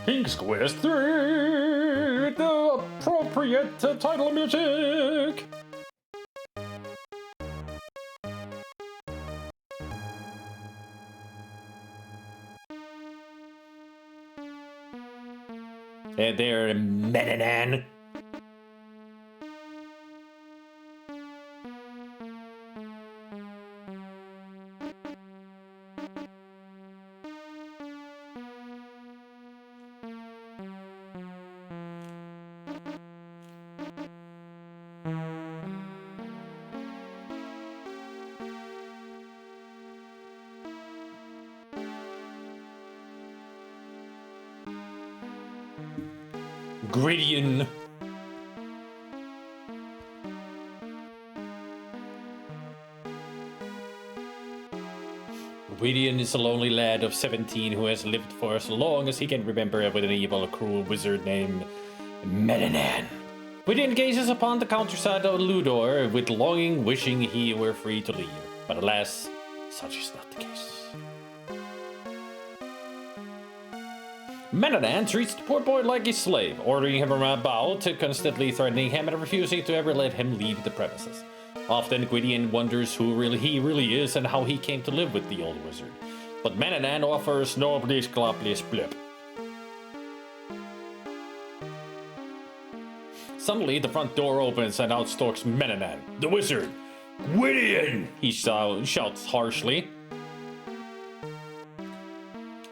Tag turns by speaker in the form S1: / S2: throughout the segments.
S1: King's Quest 3 with the appropriate title music. Hey there, Menanan. Gwydion. Gwydion is a lonely lad of 17 who has lived for as long as he can remember with an evil, cruel wizard named Menanan. Gwydion gazes upon the countryside of Ludor with longing, wishing he were free to leave. But alas, such is not the case. Menanan treats the poor boy like a slave, ordering him about, constantly threatening him and refusing to ever let him leave the premises. Often, Gwydion wonders who he really is and how he came to live with the old wizard. But Menanan offers no bliss blip. Suddenly, the front door opens and out stalks Menanan, the wizard. Gwydion! He shouts harshly.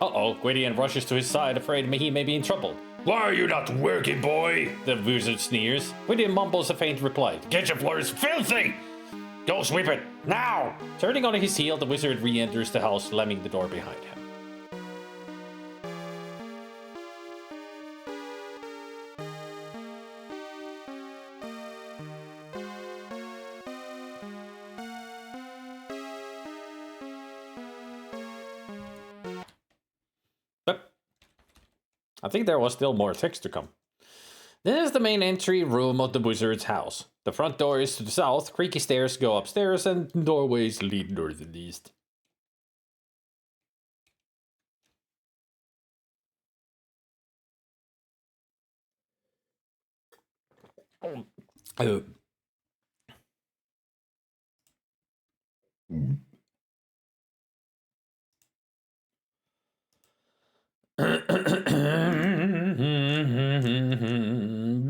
S1: Uh-oh, Gwydion rushes to his side, afraid he may be in trouble. Why are you not working, boy? The wizard sneers. Gwydion mumbles a faint reply. The kitchen floor is filthy! Go sweep it, now! Turning on his heel, the wizard re-enters the house, slamming the door behind him. I think there was still more text to come. This is the main entry room of the wizard's house. The front door is to the south, creaky stairs go upstairs, and doorways lead north and east.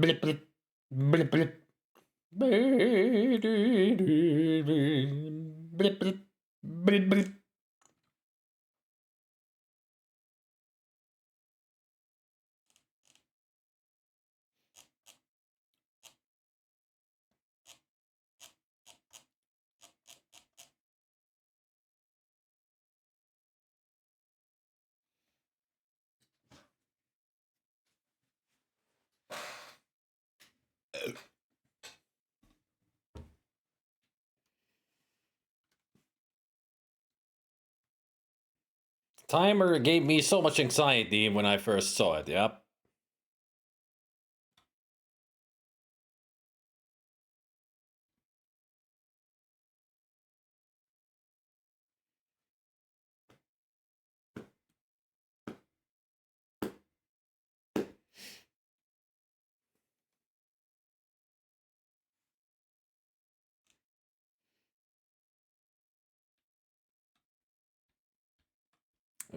S1: Blip, blip, blip, blip. Blip, blip, blip, blip. Timer gave me so much anxiety when I first saw it, yep.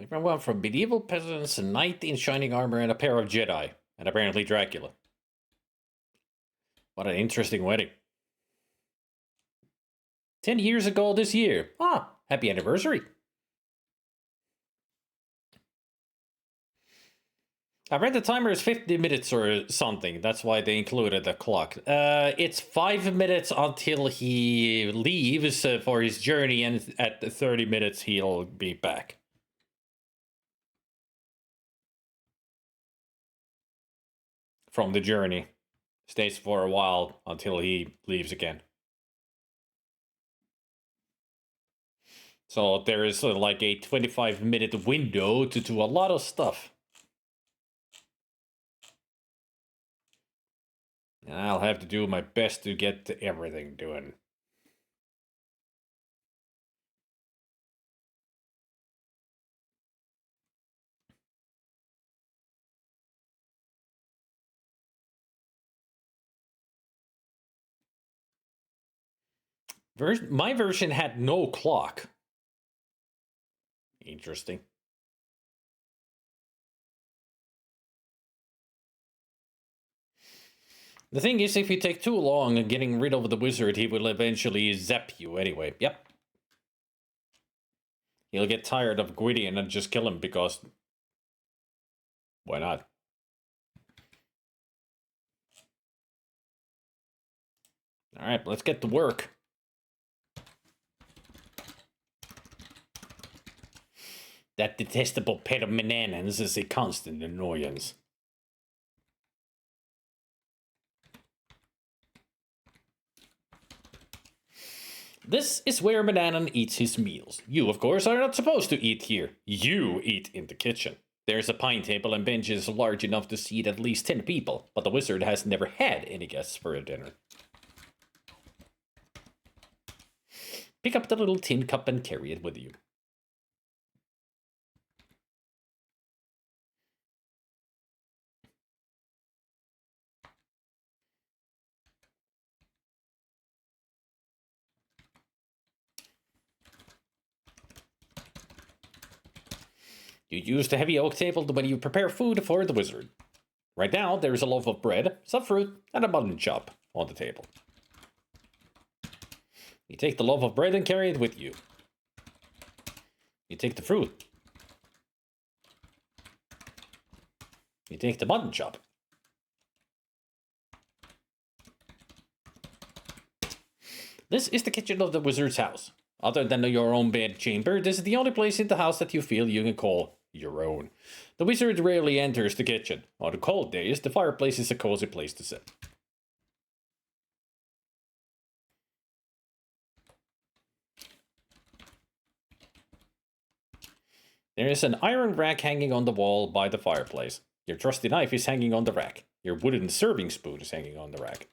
S1: Everyone from medieval peasants, a knight in shining armor, and a pair of Jedi, and apparently Dracula. What an interesting wedding. 10 years ago this year. Ah, happy anniversary. I read the timer is 50 minutes or something. That's why they included the clock. It's 5 minutes until he leaves for his journey, and at 30 minutes he'll be back. From the journey. Stays for a while until he leaves again. So there is like a 25-minute window to do a lot of stuff. I'll have to do my best to get everything done. My version had no clock. Interesting. The thing is, if you take too long getting rid of the wizard, he will eventually zap you anyway. Yep. He'll get tired of Gwydion and just kill him because... why not? Alright, let's get to work. That detestable pet of Mananans is a constant annoyance. This is where Mananan eats his meals. You, of course, are not supposed to eat here. You eat in the kitchen. There's a pine table and benches large enough to seat at least 10 people, but the wizard has never had any guests for a dinner. Pick up the little tin cup and carry it with you. You use the heavy oak table when you prepare food for the wizard. Right now, there is a loaf of bread, some fruit, and a mutton chop on the table. You take the loaf of bread and carry it with you. You take the fruit. You take the mutton chop. This is the kitchen of the wizard's house. Other than your own bed chamber, this is the only place in the house that you feel you can call your own. The wizard rarely enters the kitchen. On the cold days, the fireplace is a cozy place to sit. There is an iron rack hanging on the wall by the fireplace. Your trusty knife is hanging on the rack. Your wooden serving spoon is hanging on the rack.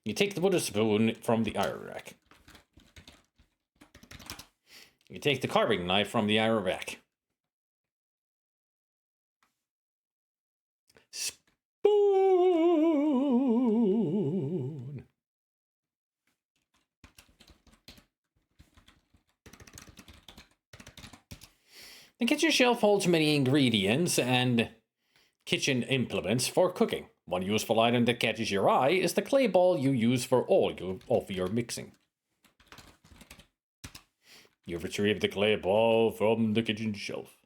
S1: You take the wooden spoon from the iron rack. You take the carving knife from the iron rack. Spoon. The kitchen shelf holds many ingredients and kitchen implements for cooking. One useful item that catches your eye is the clay ball you use for all of your mixing. You retrieve the clay ball from the kitchen shelf.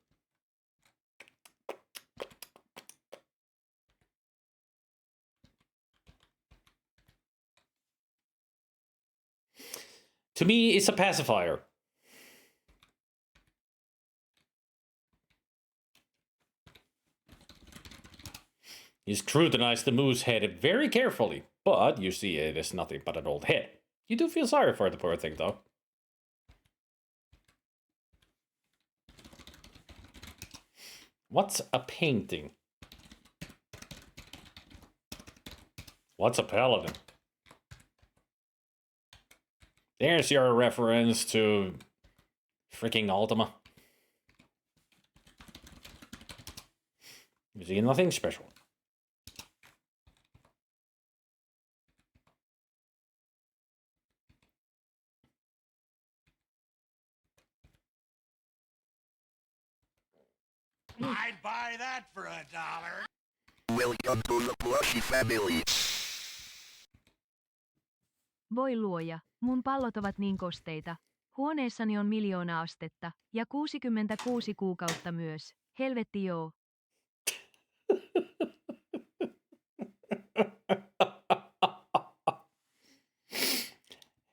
S1: To me, it's a pacifier. You scrutinize the moose head very carefully, but you see it is nothing but an old head. You do feel sorry for the poor thing, though. What's a painting? What's a paladin? There's your reference to freaking Ultima. You see nothing special.
S2: I'd buy that for $1.
S3: Welcome to the Plushy family.
S4: Voi luoja, mun pallot ovat niin kosteita. Huoneessani on 1,000,000 astetta, ja 66 kuukautta myös. Helvetti joo.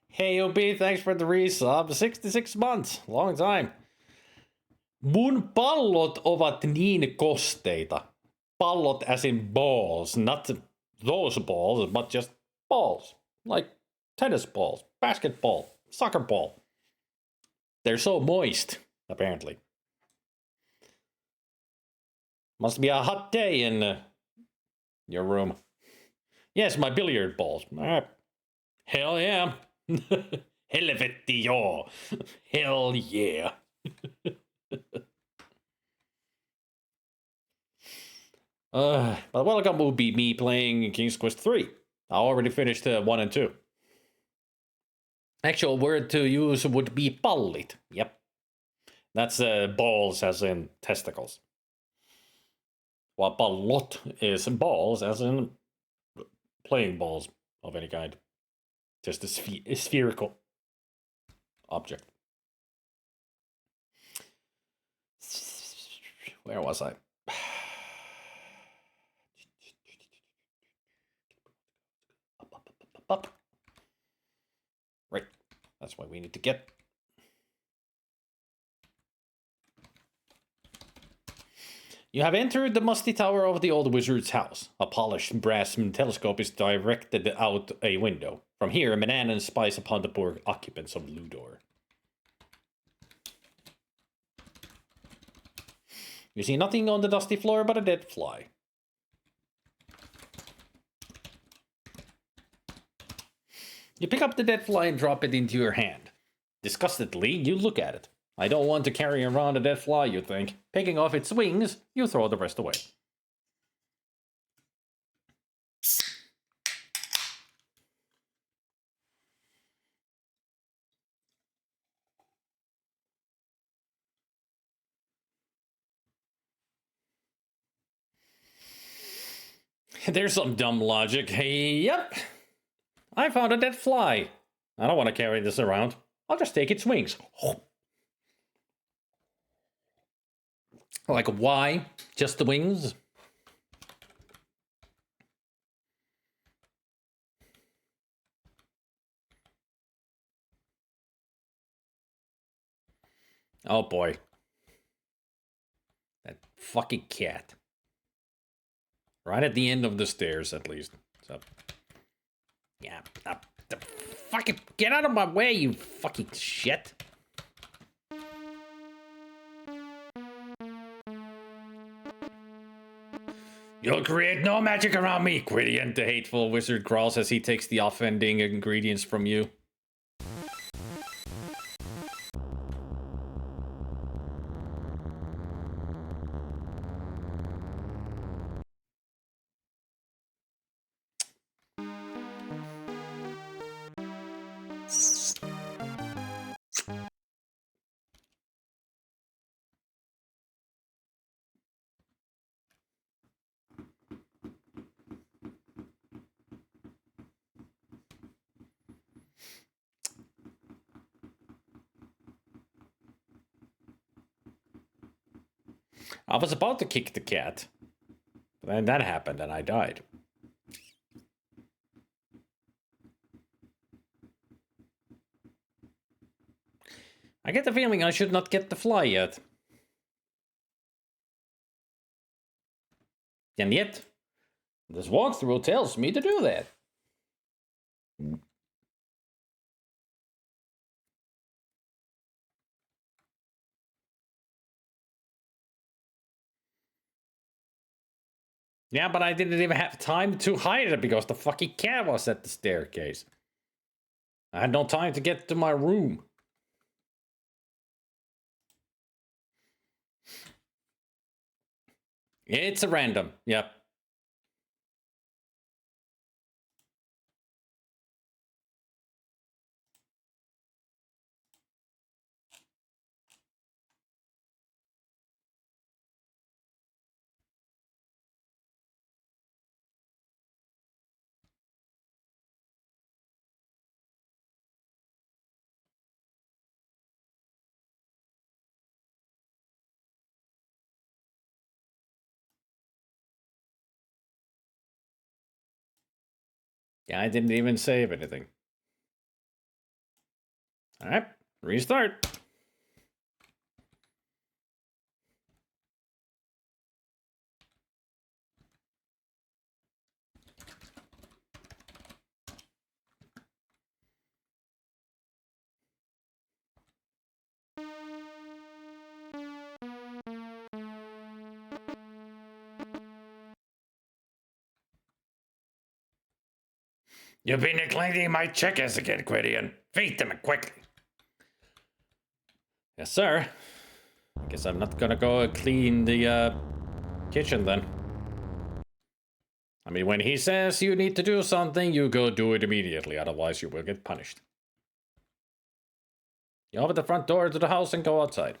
S1: Hey OB, thanks for the resub. 66 months, long time. Mun pallot ovat niin kosteita. Pallot as in balls, not those balls, but just balls. Like tennis balls, basketball, soccer ball. They're so moist, apparently. Must be a hot day in your room. Yes, my billiard balls. Hell yeah. Helvetti joo. Hell yeah. But welcome will be me playing King's Quest 3. I already finished 1 and 2. Actual word to use would be pallit. Yep. That's balls as in testicles. While pallot is balls as in playing balls of any kind. Just a spherical object. Where was I? Up. Right. That's why we need to get. You have entered the musty tower of the old wizard's house. A polished brass telescope is directed out a window. From here, Mananan spies upon the poor occupants of Ludor. You see nothing on the dusty floor but a dead fly. You pick up the dead fly and drop it into your hand. Disgustedly, you look at it. I don't want to carry around a dead fly, you think. Picking off its wings, you throw the rest away. There's some dumb logic. Hey, yep. I found a dead fly. I don't want to carry this around. I'll just take its wings. Like, why? Just the wings? Oh boy. That fucking cat. Right at the end of the stairs, at least. So, yeah. Fucking get out of my way, you fucking shit. You'll create no magic around me, Quidian, the hateful wizard growls as he takes the offending ingredients from you. I was about to kick the cat. But then that happened and I died. I get the feeling I should not get the fly yet. And yet, this walkthrough tells me to do that. Yeah, but I didn't even have time to hide it because the fucking cat was at the staircase. I had no time to get to my room. It's a random, yep. Yeah, I didn't even save anything. Alright, restart. You've been neglecting my chickens again, Quidian. Feed them quickly. Yes, sir. I guess I'm not gonna go clean the kitchen then. I mean, when he says you need to do something, you go do it immediately, otherwise you will get punished. You open the front door to the house and go outside.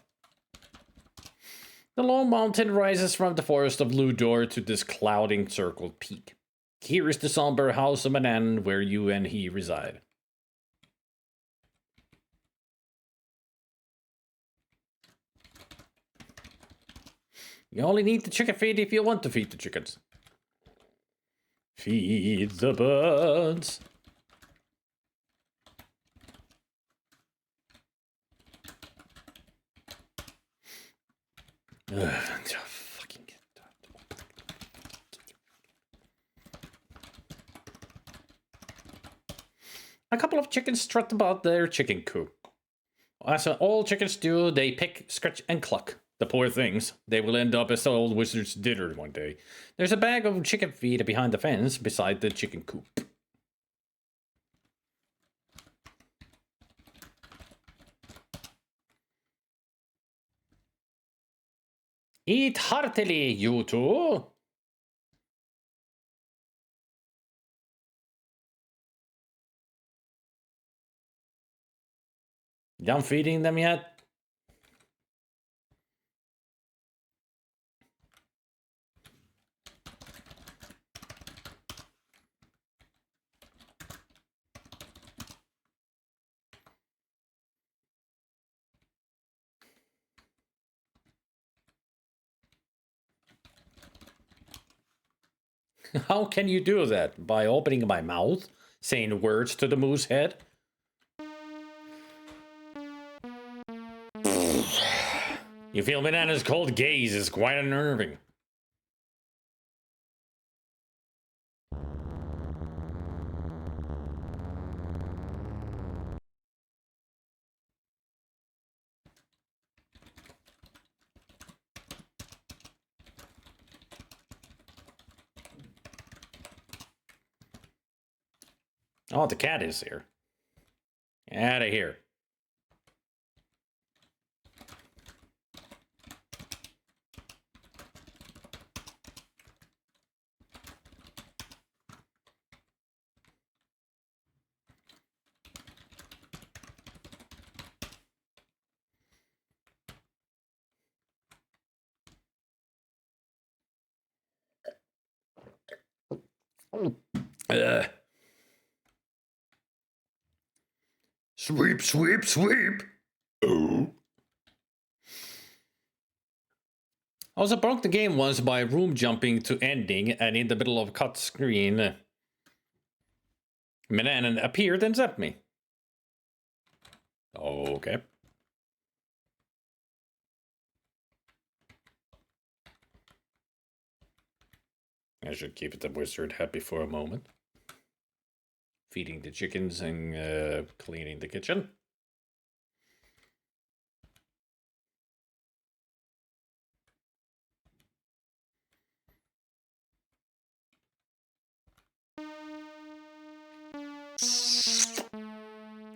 S1: The lone mountain rises from the forest of Ludor to this clouding circled peak. Here is the somber house of Manan where you and he reside. You only need the chicken feed if you want to feed the chickens. Feed the birds. Fucking a couple of chickens strut about their chicken coop. As all chickens do, they pick, scratch, and cluck. The poor things. They will end up as the old wizard's dinner one day. There's a bag of chicken feed behind the fence beside the chicken coop. Eat heartily, you two. Done feeding them yet? How can you do that? By opening my mouth? Saying words to the moose head? You feel Banana's cold gaze is quite unnerving. Oh, the cat is here. Out of here. Sweep, sweep, sweep. Oh. I also broke the game once by room jumping to ending, and in the middle of a cut screen, Manan appeared and zapped me. Okay. I should keep the wizard happy for a moment. Feeding the chickens and cleaning the kitchen.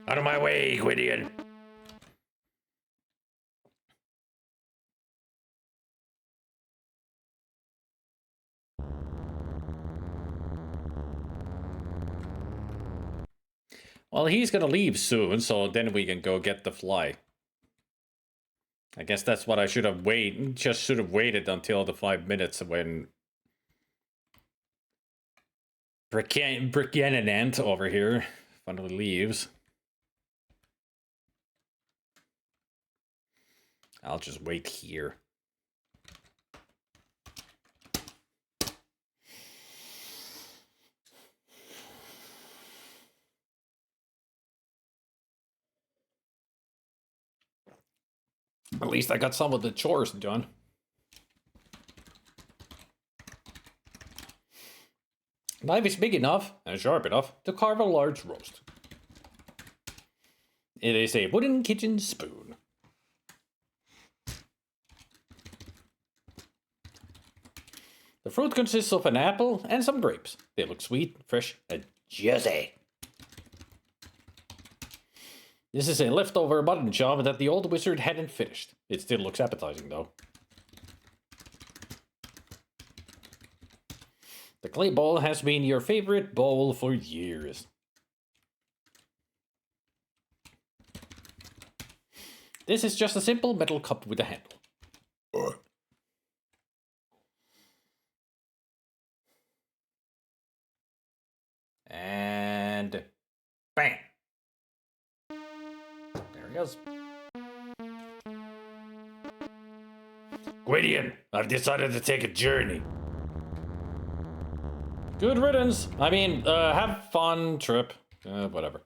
S1: Out of my way, Gwydion! Well, he's gonna leave soon, so then we can go get the fly. I guess that's what I should have waited. Just should have waited until the 5 minutes when Brickyanant over here finally leaves. I'll just wait here. At least I got some of the chores done. Knife is big enough and sharp enough to carve a large roast. It is a wooden kitchen spoon. The fruit consists of an apple and some grapes. They look sweet, fresh, and juicy. This is a leftover mutton chop that the old wizard hadn't finished. It still looks appetizing, though. The clay bowl has been your favorite bowl for years. This is just a simple metal cup with a handle. And bang! There he is.
S2: Gwydion, I've decided to take a journey.
S1: Good riddance. I mean, have fun, trip. Whatever.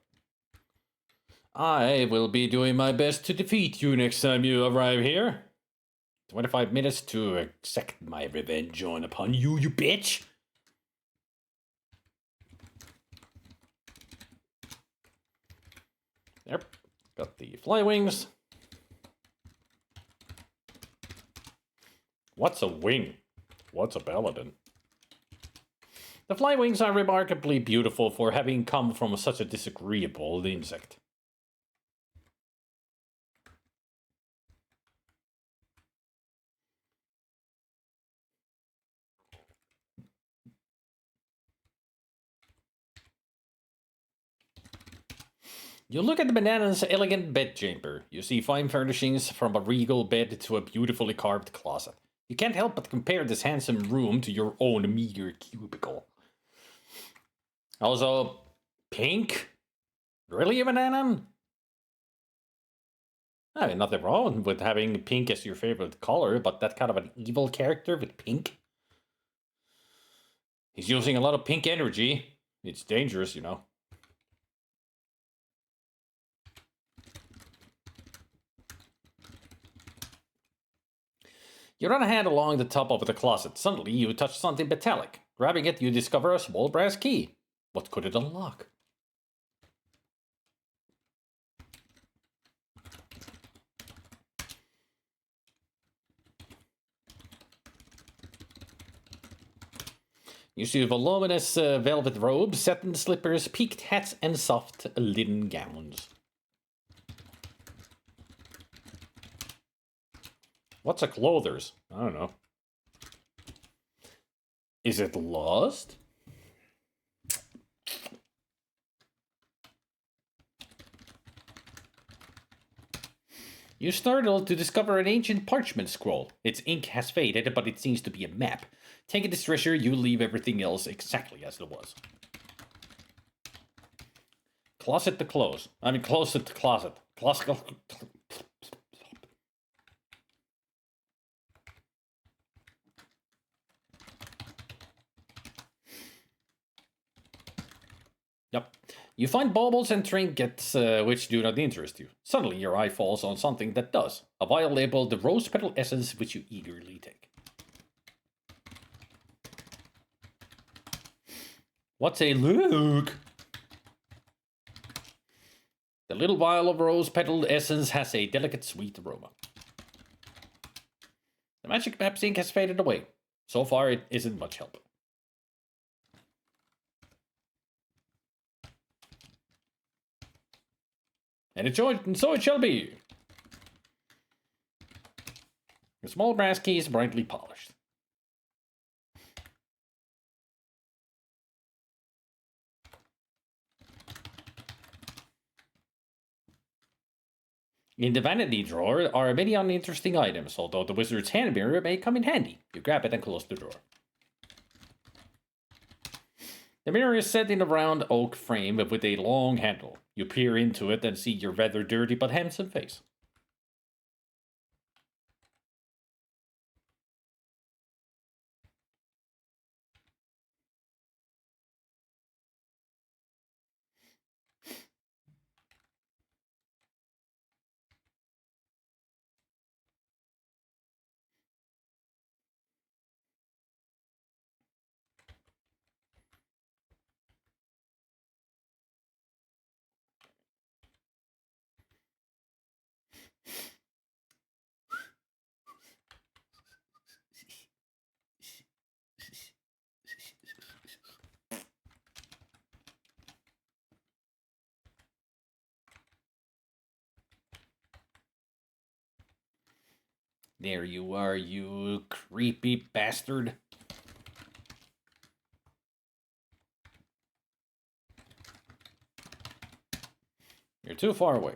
S1: I will be doing my best to defeat you next time you arrive here. 25 minutes to exact my revenge on upon you, you bitch. Yep. Got the fly wings. What's a wing? What's a paladin? The fly wings are remarkably beautiful for having come from such a disagreeable insect. You look at the banana's elegant bedchamber. You see fine furnishings from a regal bed to a beautifully carved closet. You can't help but compare this handsome room to your own meager cubicle. Also, pink? Really, banana? I mean, nothing wrong with having pink as your favorite color, but that kind of an evil character with pink? He's using a lot of pink energy. It's dangerous, you know. You run a hand along the top of the closet. Suddenly, you touch something metallic. Grabbing it, you discover a small brass key. What could it unlock? You see voluminous velvet robes, satin slippers, peaked hats, and soft linen gowns. What's a clothers? I don't know. Is it lost? You startle to discover an ancient parchment scroll. Its ink has faded, but it seems to be a map. Taking this treasure, you leave everything else exactly as it was. Closet to close. I mean, closet to closet. Closet. Yep. You find baubles and trinkets which do not interest you. Suddenly, your eye falls on something that does. A vial labeled the rose petal essence, which you eagerly take. What's a look? The little vial of rose petal essence has a delicate, sweet aroma. The magic map's ink has faded away. So far, it isn't much help. And so it shall be. The small brass key is brightly polished. In the vanity drawer are many uninteresting items, although the wizard's hand mirror may come in handy. You grab it and close the drawer. The mirror is set in a round oak frame with a long handle. You peer into it and see your rather dirty but handsome face. There you are, you creepy bastard. You're too far away.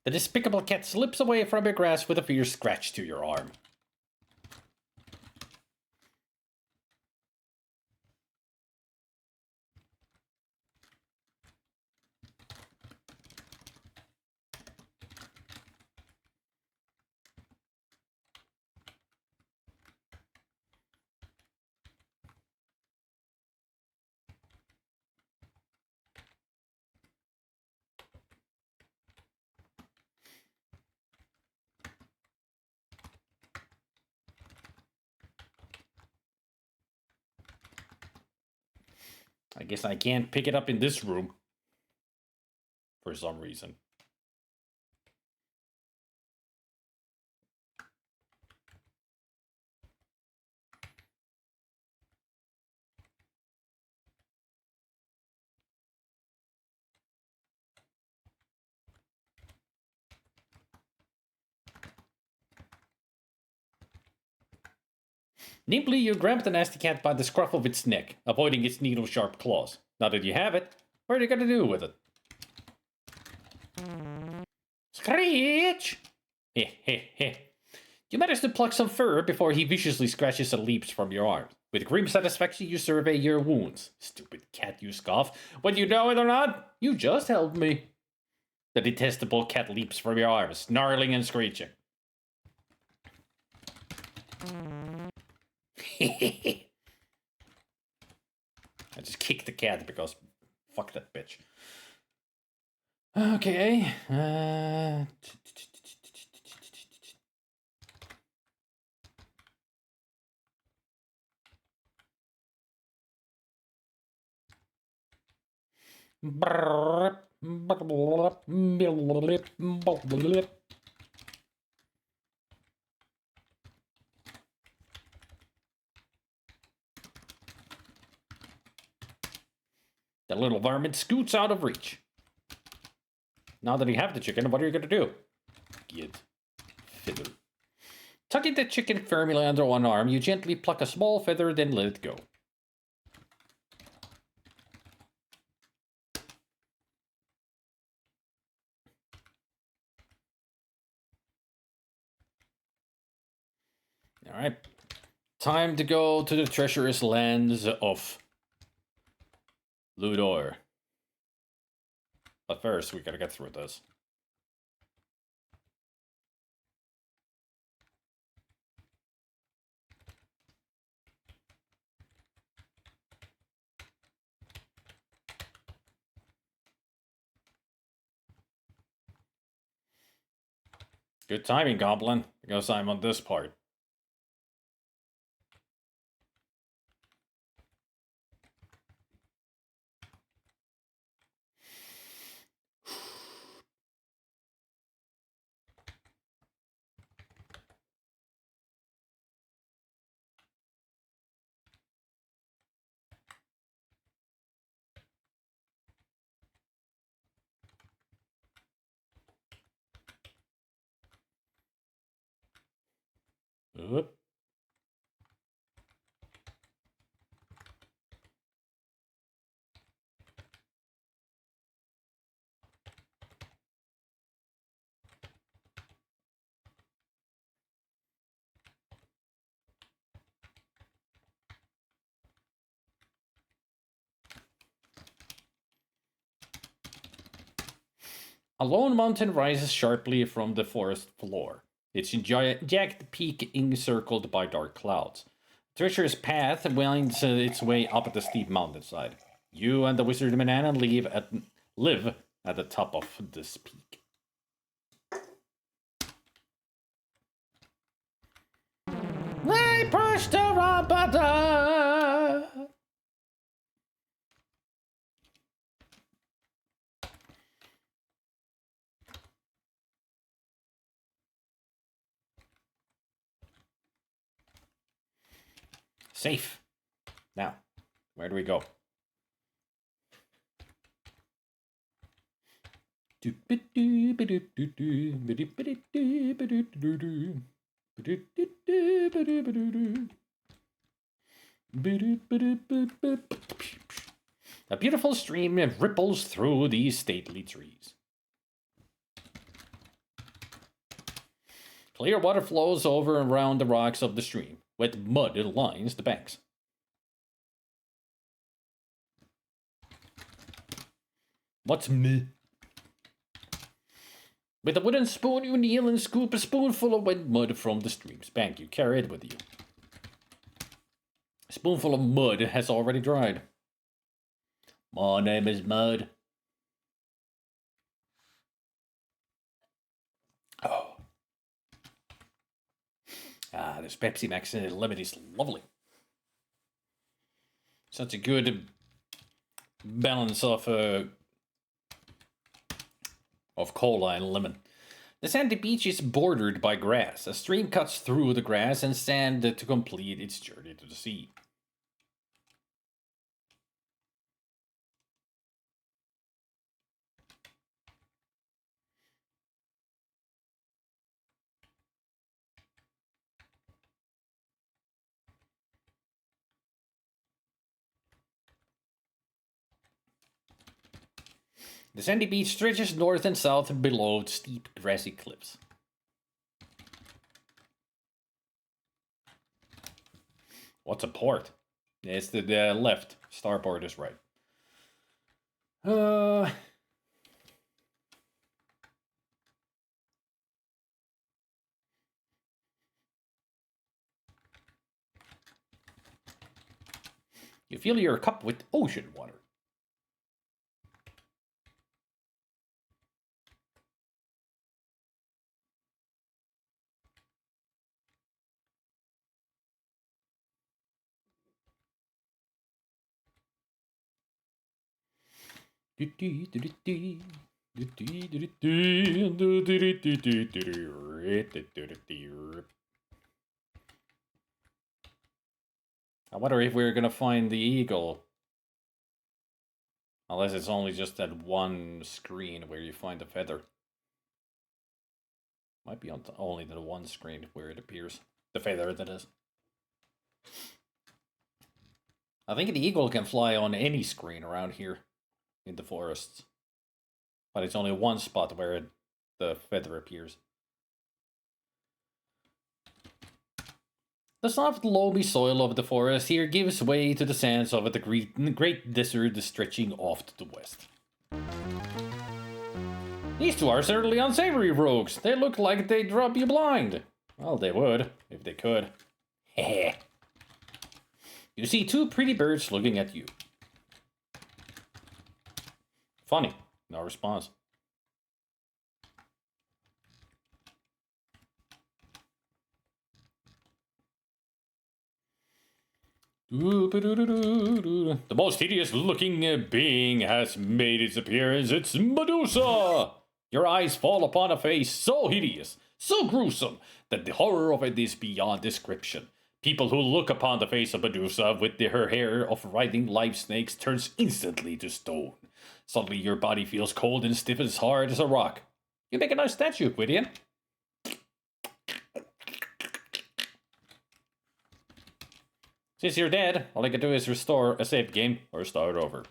S1: The despicable cat slips away from your grasp with a fierce scratch to your arm. I guess I can't pick it up in this room. For some reason. Nimbly, you grab the nasty cat by the scruff of its neck, avoiding its needle-sharp claws. Now that you have it, what are you gonna do with it? Screech! Heh heh heh. You manage to pluck some fur before he viciously scratches and leaps from your arms. With grim satisfaction, you survey your wounds. Stupid cat, you scoff. Whether you know it or not, you just helped me. The detestable cat leaps from your arms, snarling and screeching. I just kicked the cat because fuck that bitch. Okay. The little varmint scoots out of reach. Now that you have the chicken, what are you going to do? Get feather. Tucking the chicken firmly under one arm, you gently pluck a small feather, then let it go. Alright. Time to go to the treacherous lands of Ludor. But first, we gotta get through this. Good timing, Goblin, because I'm on this part. Oop. A lone mountain rises sharply from the forest floor, its jagged peak encircled by dark clouds. Treacherous path winds its way up the steep mountainside. You and the wizard Manana live at the top of this peak. They push the Rampada! Safe. Now, where do we go? A beautiful stream ripples through these stately trees. Clear water flows over and around the rocks of the stream. Wet mud lines the banks. What's me? With a wooden spoon, you kneel and scoop a spoonful of wet mud from the stream's bank. You carry it with you. A spoonful of mud has already dried. My name is Mud. Oh. Ah, this Pepsi Max lemon is lovely. Such a good balance of cola and lemon. The sandy beach is bordered by grass. A stream cuts through the grass and sand to complete its journey to the sea. The sandy beach stretches north and south below steep grassy cliffs. What's a port? It's the left. Starboard is right. You fill your cup with ocean water. I wonder if we're gonna find the eagle. Unless it's only just that one screen where you find the feather. Might be on only the one screen where it appears. The feather, that is. I think the eagle can fly on any screen around here in the forests. But it's only one spot where the feather appears. The soft, loamy soil of the forest here gives way to the sands of the great desert stretching off to the west. These two are certainly unsavory rogues. They look like they'd drop you blind. Well, they would, if they could. Heh. You see two pretty birds looking at you. Funny. No response. The most hideous looking being has made its appearance. It's Medusa! Your eyes fall upon a face so hideous, so gruesome, that the horror of it is beyond description. People who look upon the face of Medusa with her hair of writhing live snakes turns instantly to stone. Suddenly your body feels cold and stiff as hard as a rock. You make a nice statue, Gwydion. Since you're dead, all I can do is restore a save game or start over.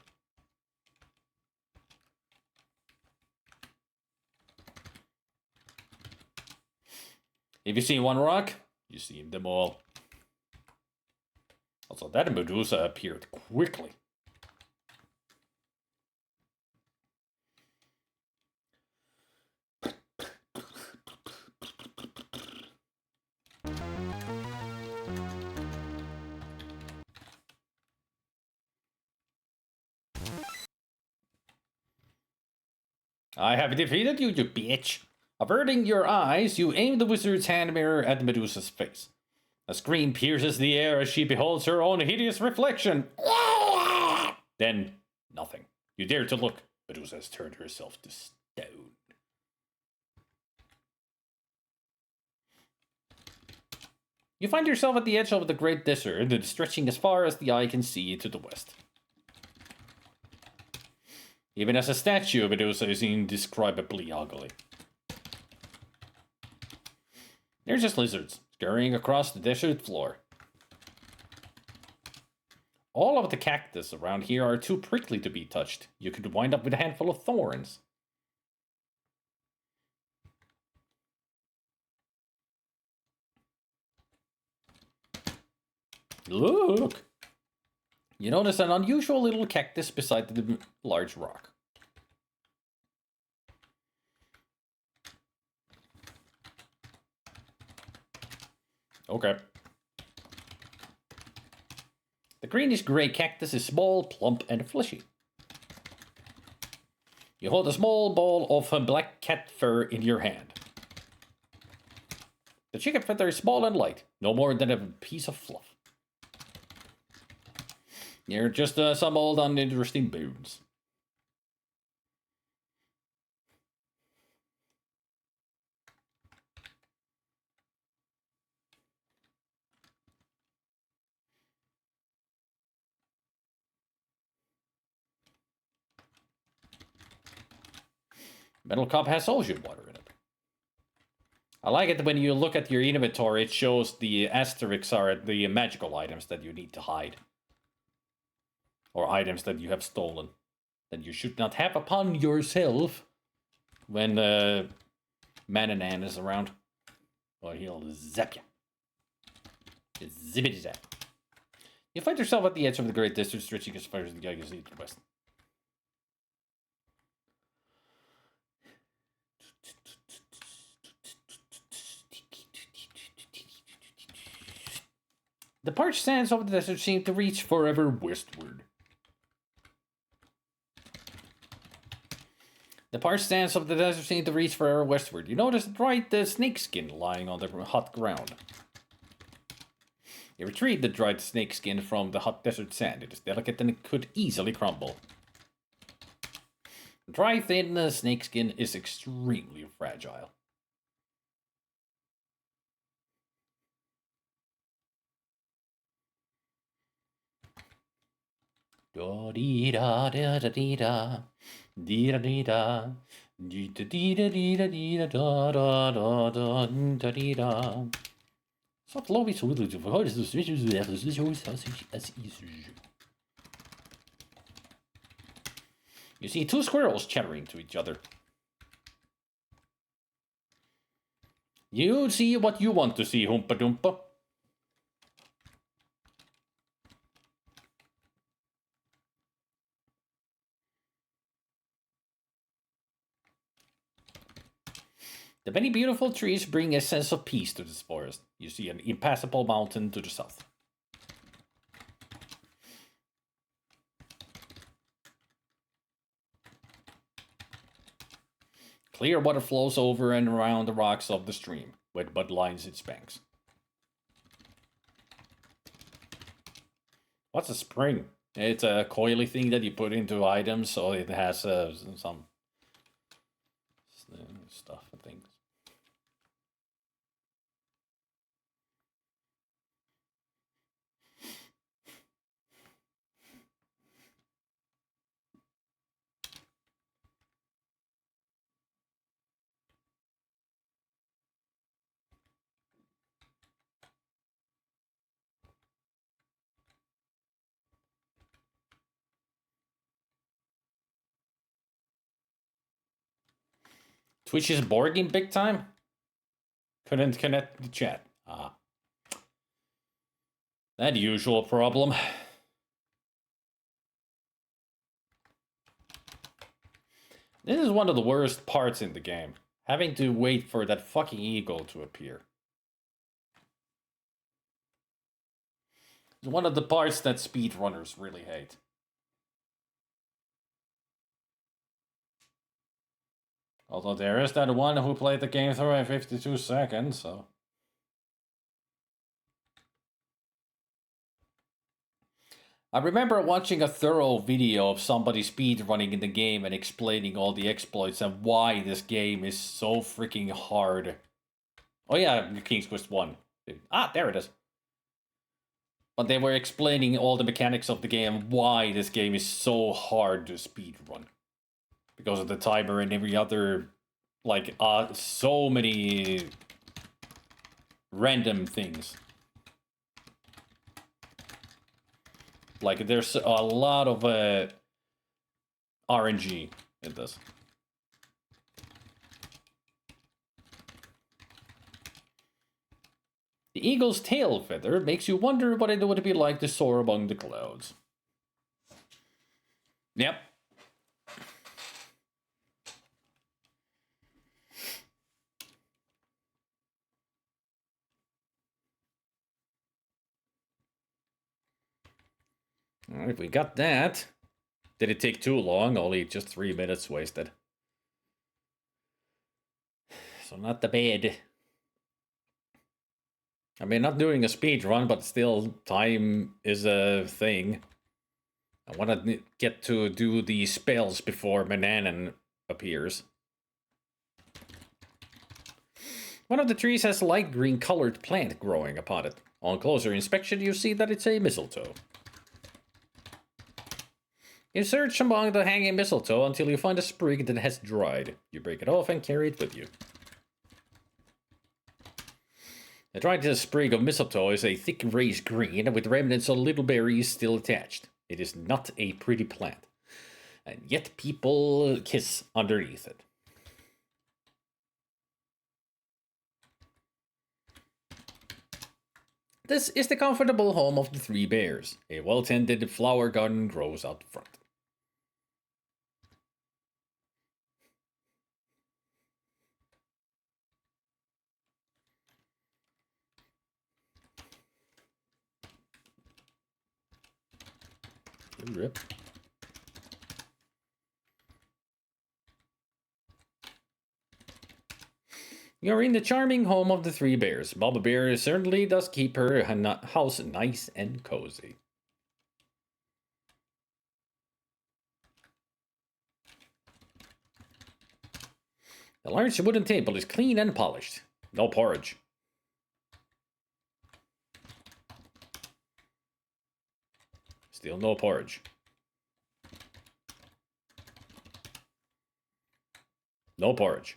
S1: If you see one rock, you see them all. Also, that Medusa appeared quickly. I have defeated you, you bitch. Averting your eyes, you aim the wizard's hand mirror at Medusa's face. A scream pierces the air as she beholds her own hideous reflection. Then, nothing. You dare to look. Medusa has turned herself to stone. You find yourself at the edge of the great desert, stretching as far as the eye can see to the west. Even as a statue, Medusa is indescribably ugly. They're just lizards, scurrying across the desert floor. All of the cactus around here are too prickly to be touched. You could wind up with a handful of thorns. Look! You notice an unusual little cactus beside the large rock. Okay. The greenish-gray cactus is small, plump, and fleshy. You hold a small ball of black cat fur in your hand. The chicken feather is small and light, no more than a piece of fluff. You're just some old uninteresting boons. Metal cup has ocean water in it. I like it when you look at your inventory, it shows the asterisks are the magical items that you need to hide. Or items that you have stolen. That you should not have upon yourself when Mananan is around. Or he'll zap you. Zippity zap. You find yourself at the edge of the Great Desert, stretching as far as the eye can see to the west. The parched sands of the desert seem to reach forever westward. The parched sands of the desert seem to reach forever westward. You notice a dried snakeskin lying on the hot ground. You retrieve the dried snakeskin from the hot desert sand. It is delicate and it could easily crumble. Dry, thin snakeskin is extremely fragile. Da dee da da da dee da dee da dee da dee da dee da dee da dee da da da da da dee da. Zat logisch hoe het verhouden is dus You see two squirrels chattering to each other. You see what you want to see, Hoompa Doompa. The many beautiful trees bring a sense of peace to this forest. You see an impassable mountain to the south. Clear water flows over and around the rocks of the stream. Wet mud lines its banks. What's a spring? It's a coily thing that you put into items, so it has some stuff and things. Twitch is borging big time? Couldn't connect the chat. Ah. That usual problem. This is one of the worst parts in the game. Having to wait for that fucking eagle to appear. It's one of the parts that speedrunners really hate. Although there is that one who played the game through in 52 seconds, so... I remember watching a thorough video of somebody speedrunning in the game and explaining all the exploits and why this game is so freaking hard. Oh yeah, King's Quest 1. Ah, there it is. But they were explaining all the mechanics of the game, why this game is so hard to speedrun. Because of the timer and every other, like, so many random things. Like, there's a lot of RNG in this. The eagle's tail feather makes you wonder what it would be like to soar among the clouds. Yep. Alright, we got that. Did it take too long? Only just 3 minutes wasted. So not the bad. I mean, not doing a speed run, but still, time is a thing. I want to get to do the spells before Mananan appears. One of the trees has a light green colored plant growing upon it. On closer inspection, you see that it's a mistletoe. You search among the hanging mistletoe until you find a sprig that has dried. You break it off and carry it with you. The dried sprig of mistletoe is a thick raised green with remnants of little berries still attached. It is not a pretty plant, and yet people kiss underneath it. This is the comfortable home of the three bears. A well-tended flower garden grows out front. Rip. You're in the charming home of the three bears. Mama Bear certainly does keep her house nice and cozy. The large wooden table is clean and polished. No porridge. Still no porridge. No porridge.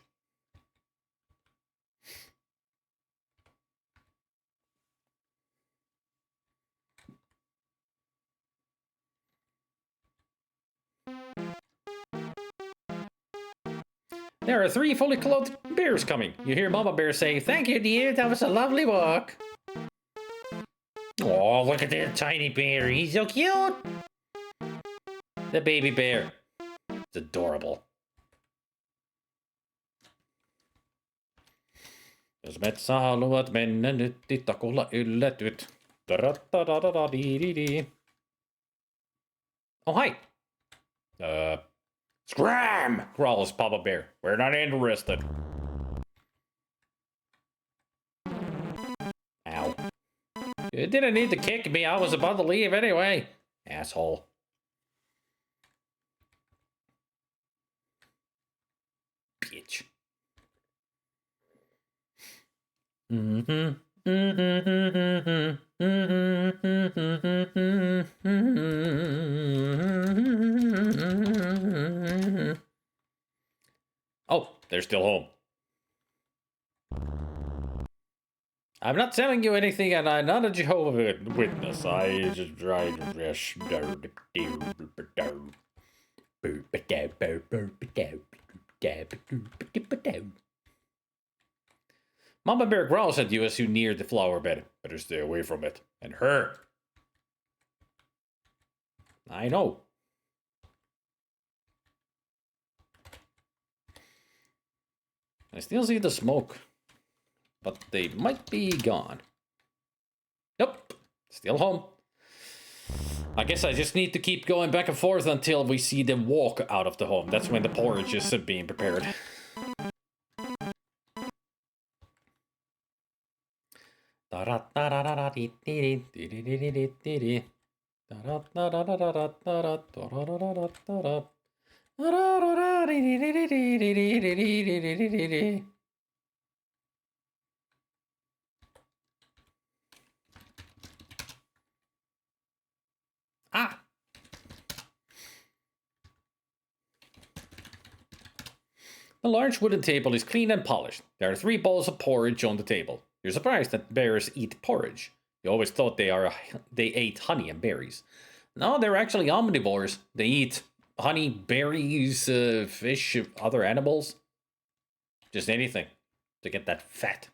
S1: There are 3 fully clothed bears coming. You hear Mama Bear say, "Thank you, dear. That was a lovely walk." Oh, look at that tiny bear. He's so cute. The baby bear. It's adorable. Jos metsä haluat mennä nyt, takulla yllätyt. Oh, hi. Scram! Growls Papa Bear. We're not interested. Ow. You didn't need to kick me. I was about to leave anyway. Asshole. Bitch. Oh, they're still home. I'm not telling you anything, and I'm not a Jehovah's Witness. I just tried to rest. Mama Bear growls at you as you near the flower bed. Better stay away from it. And her. I know. I still see the smoke. But they might be gone. Nope. Still home. I guess I just need to keep going back and forth until we see them walk out of the home. That's when the porridge is being prepared. Ah! The large wooden table is clean and polished. There are 3 bowls of porridge on the table. You're surprised that bears eat porridge. You always thought they ate honey and berries. No, they're actually omnivores. They eat honey, berries, fish, other animals. Just anything to get that fat.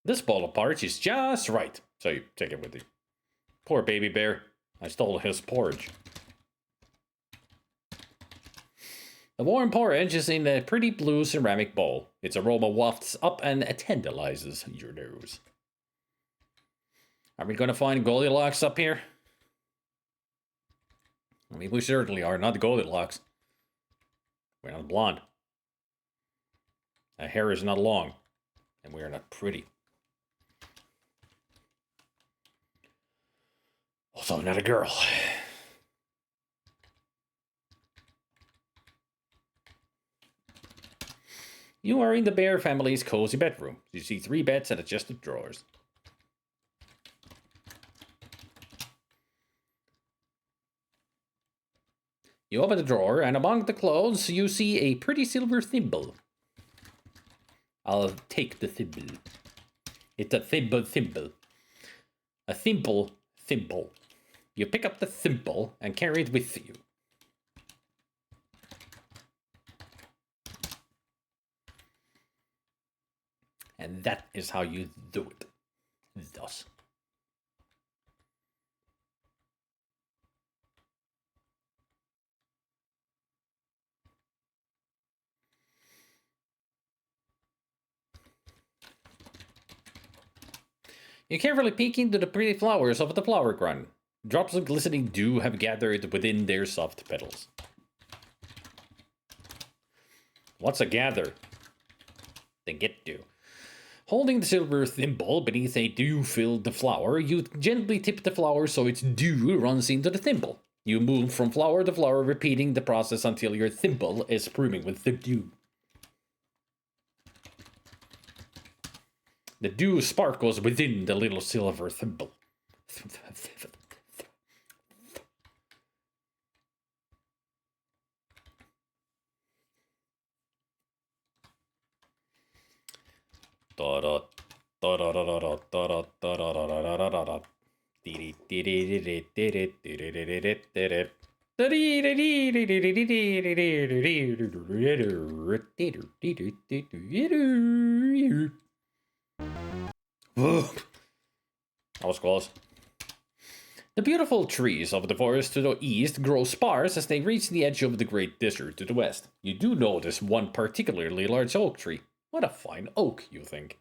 S1: This bowl of porridge is just right, so you take it with you. Poor baby bear. I stole his porridge. The warm porridge is in a pretty blue ceramic bowl. Its aroma wafts up and tantalizes your nose. Are we going to find Goldilocks up here? I mean, we certainly are not Goldilocks. We're not blonde. Our hair is not long. And we are not pretty. Also not a girl. You are in the bear family's cozy bedroom. You see 3 beds and adjusted drawers. You open the drawer, and among the clothes, you see a pretty silver thimble. I'll take the thimble. It's a thimble. A thimble. You pick up the thimble and carry it with you. And that is how you do it. Thus. You carefully peek into the pretty flowers of the flower garden. Drops of glistening dew have gathered within their soft petals. What's a gather? They get dew. Holding the silver thimble beneath a dew-filled flower, you gently tip the flower so its dew runs into the thimble. You move from flower to flower, repeating the process until your thimble is brimming with the dew. The dew sparkles within the little silver thimble. That was close. The beautiful trees of the forest to the east grow sparse as they reach the edge of the great desert to the west. You do notice one particularly large oak tree. What a fine oak, you think.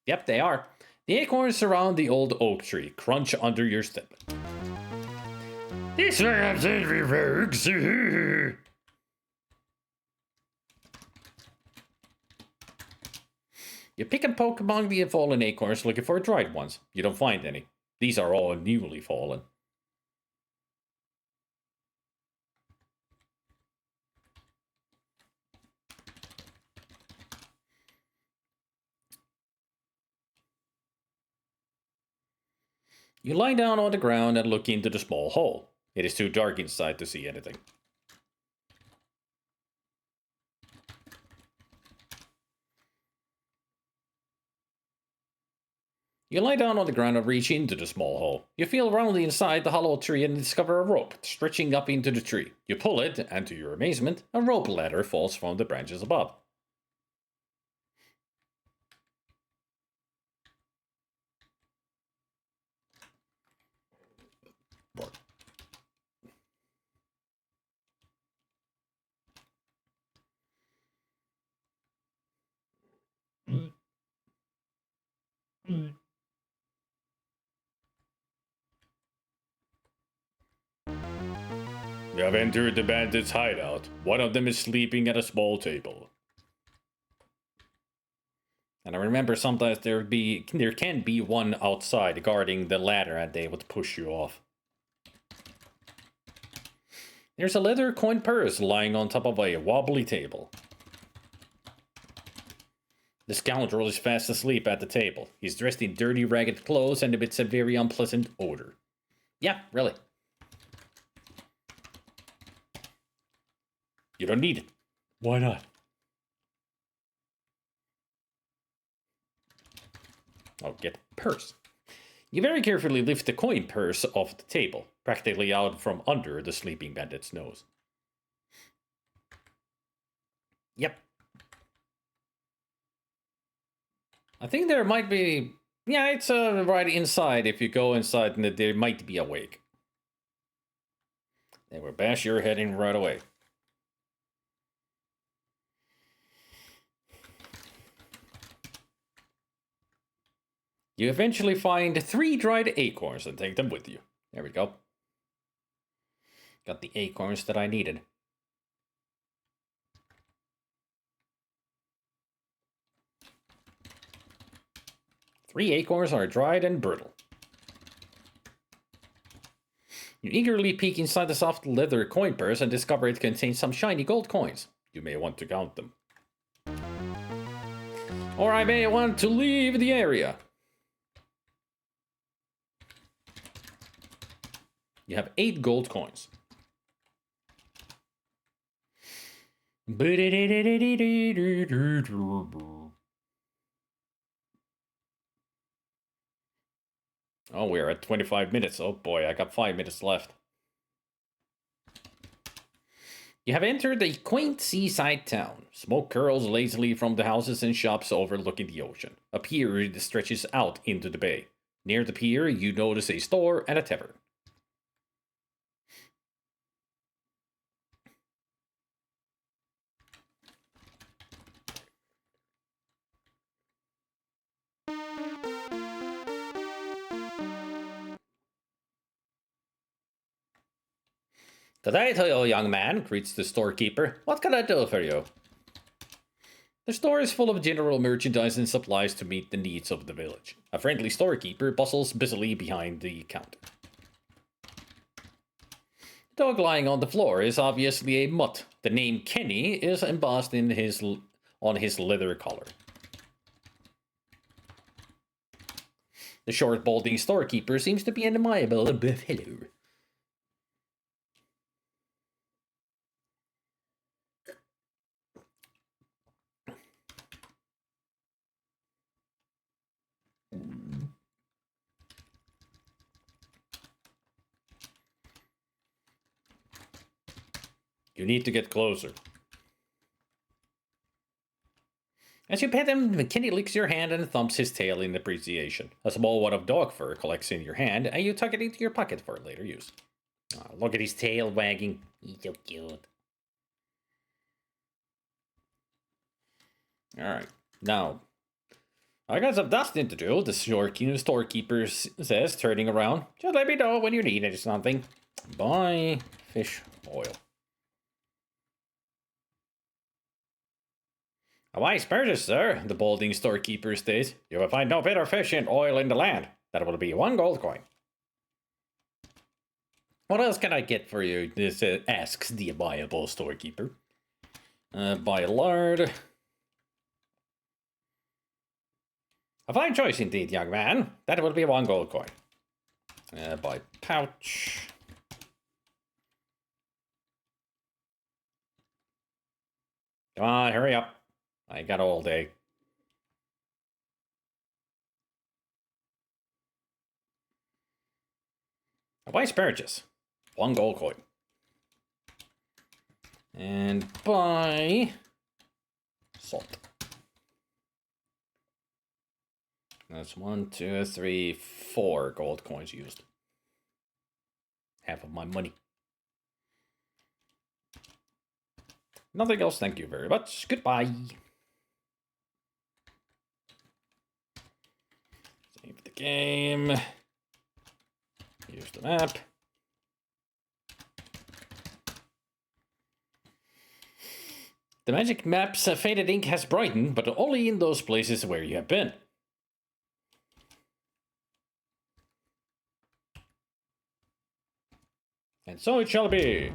S1: Yep, they are. The acorns surround the old oak tree, crunch under your step.
S2: This absolutely works.
S1: You pick and poke among the fallen acorns looking for dried ones. You don't find any. These are all newly fallen. You lie down on the ground and look into the small hole. It is too dark inside to see anything. You lie down on the ground and reach into the small hole. You feel round inside the hollow tree and discover a rope stretching up into the tree. You pull it, and to your amazement, a rope ladder falls from the branches above.
S2: You have entered the bandits' hideout. One of them is sleeping at a small table.
S1: And I remember sometimes there can be one outside guarding the ladder and they would push you off. There's a leather coin purse lying on top of a wobbly table. The scoundrel is fast asleep at the table. He's dressed in dirty, ragged clothes and emits a very unpleasant odor. Yeah, really. You don't need it.
S2: Why not?
S1: Oh, get purse. You very carefully lift the coin purse off the table, practically out from under the sleeping bandit's nose. Yep. I think there might be... Yeah, it's right inside. If you go inside, and there might be awake. They will bash your head in right away. You eventually find 3 dried acorns and take them with you. There we go. Got the acorns that I needed. Three acorns are dried and brittle. You eagerly peek inside the soft leather coin purse and discover it contains some shiny gold coins. You may want to count them. Or I may want to leave the area. You have 8 gold coins. Oh, we're at 25 minutes. Oh boy, I got 5 minutes left. You have entered a quaint seaside town. Smoke curls lazily from the houses and shops overlooking the ocean. A pier stretches out into the bay. Near the pier, you notice a store and a tavern. Today to you, young man, greets the storekeeper. What can I do for you? The store is full of general merchandise and supplies to meet the needs of the village. A friendly storekeeper bustles busily behind the counter. The dog lying on the floor is obviously a mutt. The name Kenny is embossed on his leather collar. The short, balding storekeeper seems to be an amiable fellow. You need to get closer. As you pet him, Kenny licks your hand and thumps his tail in appreciation. A small wad of dog fur collects in your hand, and you tuck it into your pocket for later use. Oh, look at his tail wagging. He's so cute. Alright, now, I got some dusting to do, the storekeeper says, turning around. Just let me know when you need something. Buy fish oil. A wise purchase, sir, the balding storekeeper states. You will find no better fish and oil in the land. That will be 1 gold coin. What else can I get for you? This asks the amiable storekeeper. Buy lard. A fine choice indeed, young man. That will be 1 gold coin. Buy pouch. Come on, hurry up. I got all day. A wise purchase. 1 gold coin. And buy salt. That's 1, 2, 3, 4 gold coins used. Half of my money. Nothing else, thank you very much. Goodbye. Save the game. Use the map. The magic map's faded ink has brightened, but only in those places where you have been. And so it shall be.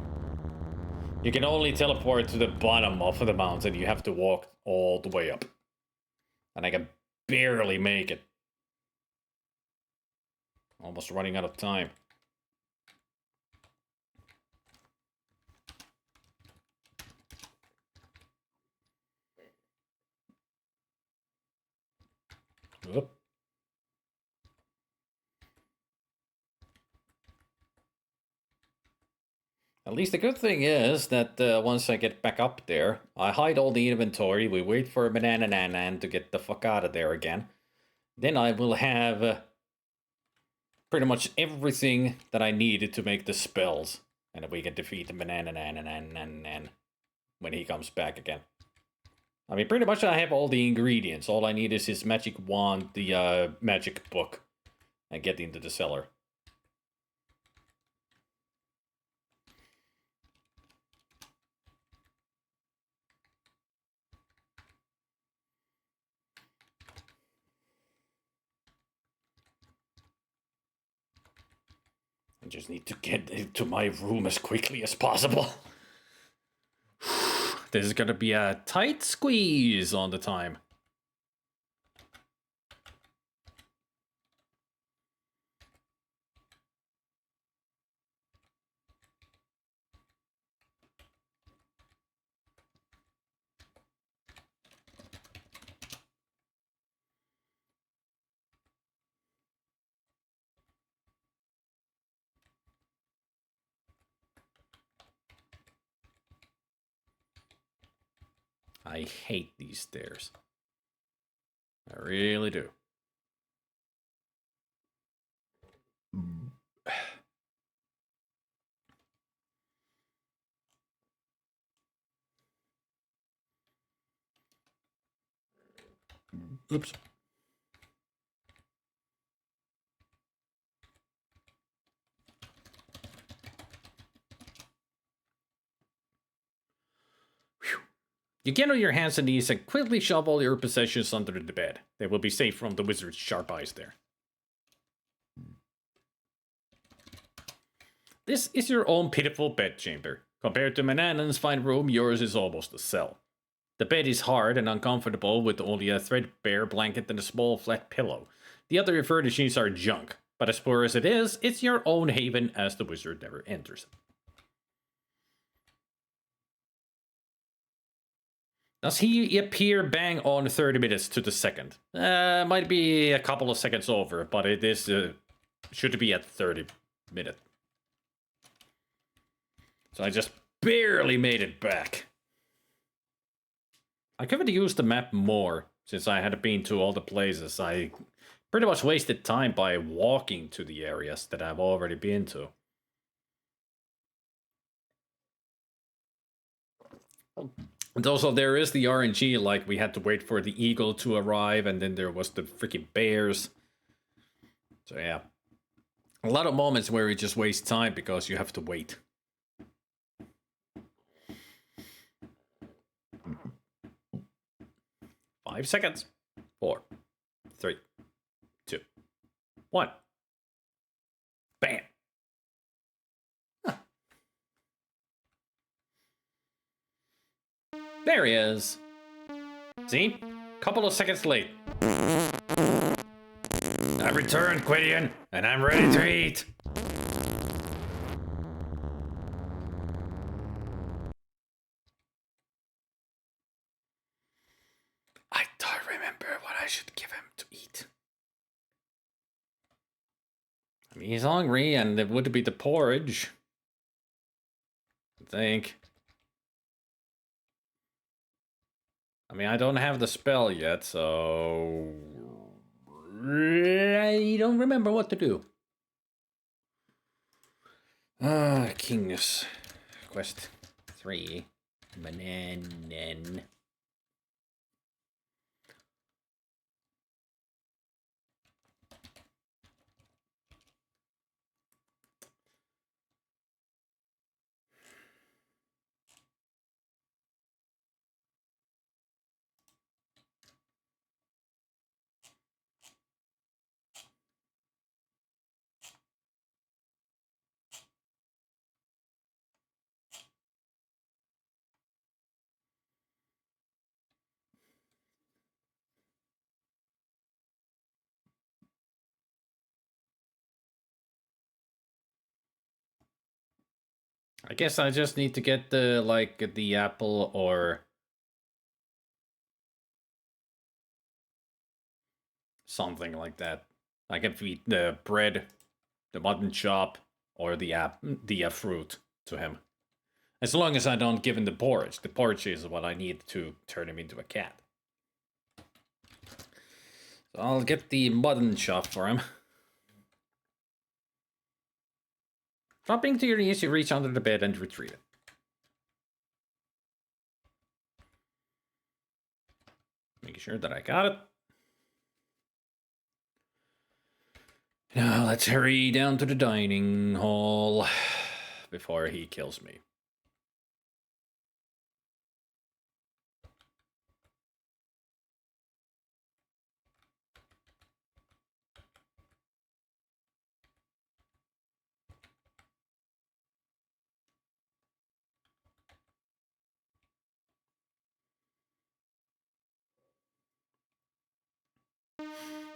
S1: You can only teleport to the bottom of the mountain. You have to walk all the way up. And I can barely make it. Almost running out of time. Oop. At least the good thing is that once I get back up there, I hide all the inventory, we wait for Banana Nanan to get the fuck out of there again. Then I will have pretty much everything that I needed to make the spells. And we can defeat the Banana Nanan when he comes back again. I mean, pretty much I have all the ingredients. All I need is his magic wand, the magic book, and get into the cellar. I just need to get into my room as quickly as possible. This is gonna be a tight squeeze on the time. I hate these stairs. I really do. Oops. You get on your hands and knees and quickly shove all your possessions under the bed. They will be safe from the wizard's sharp eyes there. This is your own pitiful bedchamber. Compared to Manannan's fine room, yours is almost a cell. The bed is hard and uncomfortable with only a threadbare blanket and a small flat pillow. The other furnishings are junk, but as poor as it is, it's your own haven as the wizard never enters it. Does he appear bang on 30 minutes to the second? Might be a couple of seconds over, but it is should be at 30 minutes. So I just barely made it back. I could have used the map more, since I had been to all the places. I pretty much wasted time by walking to the areas that I've already been to. And also, there is the RNG, like we had to wait for the eagle to arrive, and then there was the freaking bears. So yeah. A lot of moments where you just waste time because you have to wait. Five seconds. 4, 3, 2, 1. Bam. Huh. There he is. See? Couple of seconds late. I've returned, Quidian, and I'm ready to eat. I don't remember what I should give him to eat. I mean, he's hungry, and it would be the porridge. I think. I mean, I don't have the spell yet, so I don't remember what to do. King's Quest 3. Bananan. I guess I just need to get the, like, the apple or something like that. I can feed the bread, the mutton chop, or the fruit to him. As long as I don't give him the porridge. The porridge is what I need to turn him into a cat. So I'll get the mutton chop for him. Dropping to your knees, you reach under the bed and retrieve it. Making sure that I got it. Now let's hurry down to the dining hall before he kills me.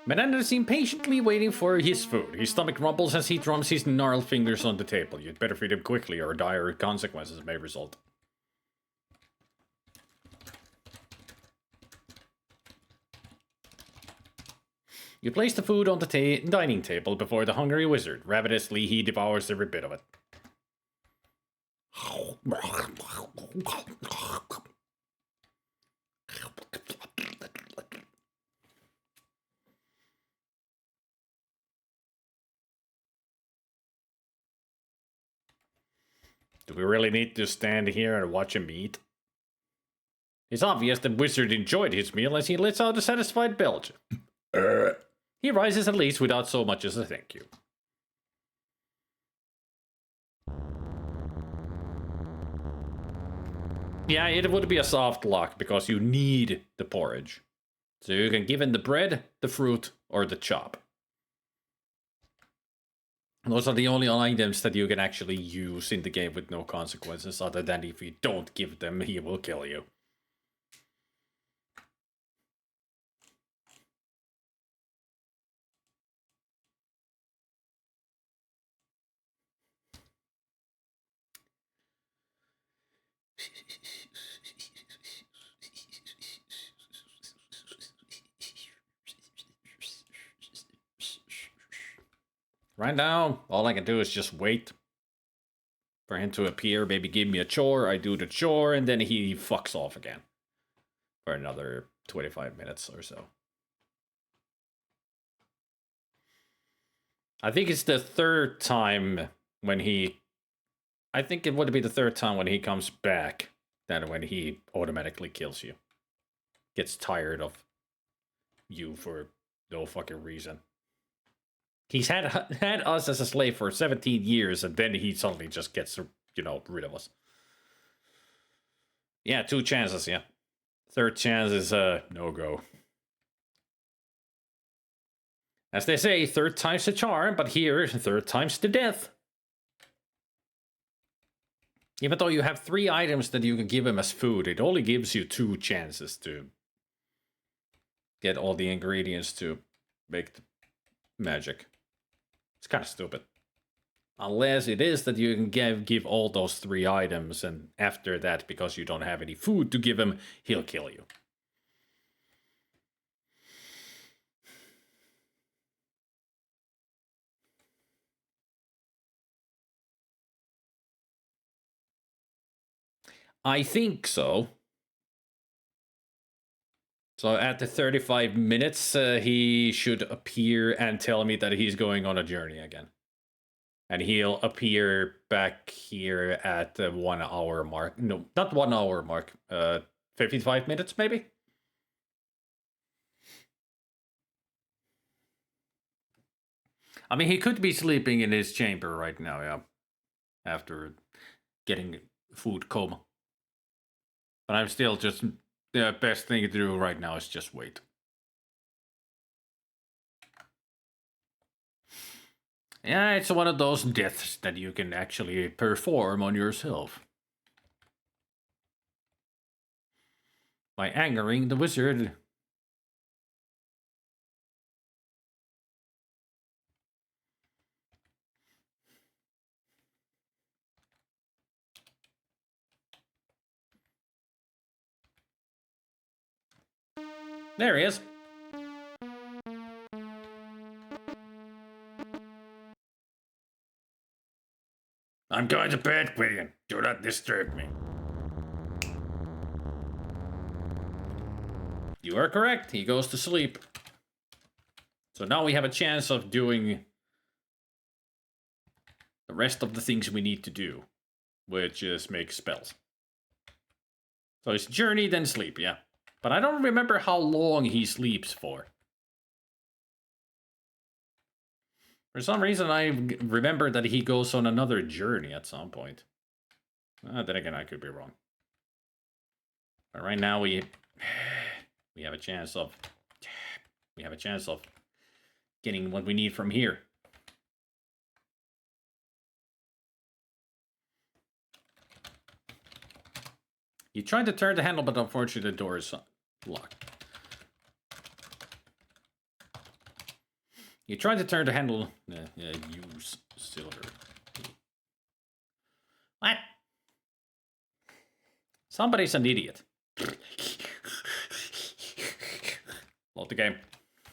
S1: Miranda is impatiently waiting for his food. His stomach rumbles as he drums his gnarled fingers on the table. You'd better feed him quickly or dire consequences may result. You place the food on the dining table before the hungry wizard. Ravenously, he devours every bit of it. Do we really need to stand here and watch him eat? It's obvious the wizard enjoyed his meal as he lets out a satisfied belch. He rises and leaves without so much as a thank you. Yeah, it would be a soft lock because you need the porridge. So you can give him the bread, the fruit, or the chop. Those are the only items that you can actually use in the game with no consequences, other than if you don't give them, he will kill you. Right now, all I can do is just wait for him to appear, maybe give me a chore, I do the chore, and then he fucks off again. For another 25 minutes or so. I think it's the third time when he... I think it would be the third time when he comes back than when he automatically kills you. Gets tired of you for no fucking reason. He's had us as a slave for 17 years, and then he suddenly just gets, rid of us. Yeah, 2 chances, yeah. Third chance is no-go. As they say, third time's the charm, but here, third time's the death. Even though you have 3 items that you can give him as food, it only gives you 2 chances to get all the ingredients to make the magic. It's kind of stupid. Unless it is that you can give all those 3 items, and after that, because you don't have any food to give him, he'll kill you. I think so. So at the 35 minutes, he should appear and tell me that he's going on a journey again. And he'll appear back here at the 1 hour mark. No, not 1 hour mark. 55 minutes, maybe? I mean, he could be sleeping in his chamber right now, yeah. After getting food coma. But I'm still just... The best thing to do right now is just wait. Yeah, it's one of those deaths that you can actually perform on yourself. By angering the wizard. There he is.
S2: I'm going to bed, Gideon. Do not disturb me.
S1: You are correct. He goes to sleep. So now we have a chance of doing the rest of the things we need to do, which is make spells. So it's journey, then sleep, yeah. But I don't remember how long he sleeps for. For some reason, I remember that he goes on another journey at some point. Then again, I could be wrong. But right now, we have a chance of getting what we need from here. You tried to turn the handle, but unfortunately, the door is locked. You tried to turn the handle. Use silver. What? Somebody's an idiot. Load the game.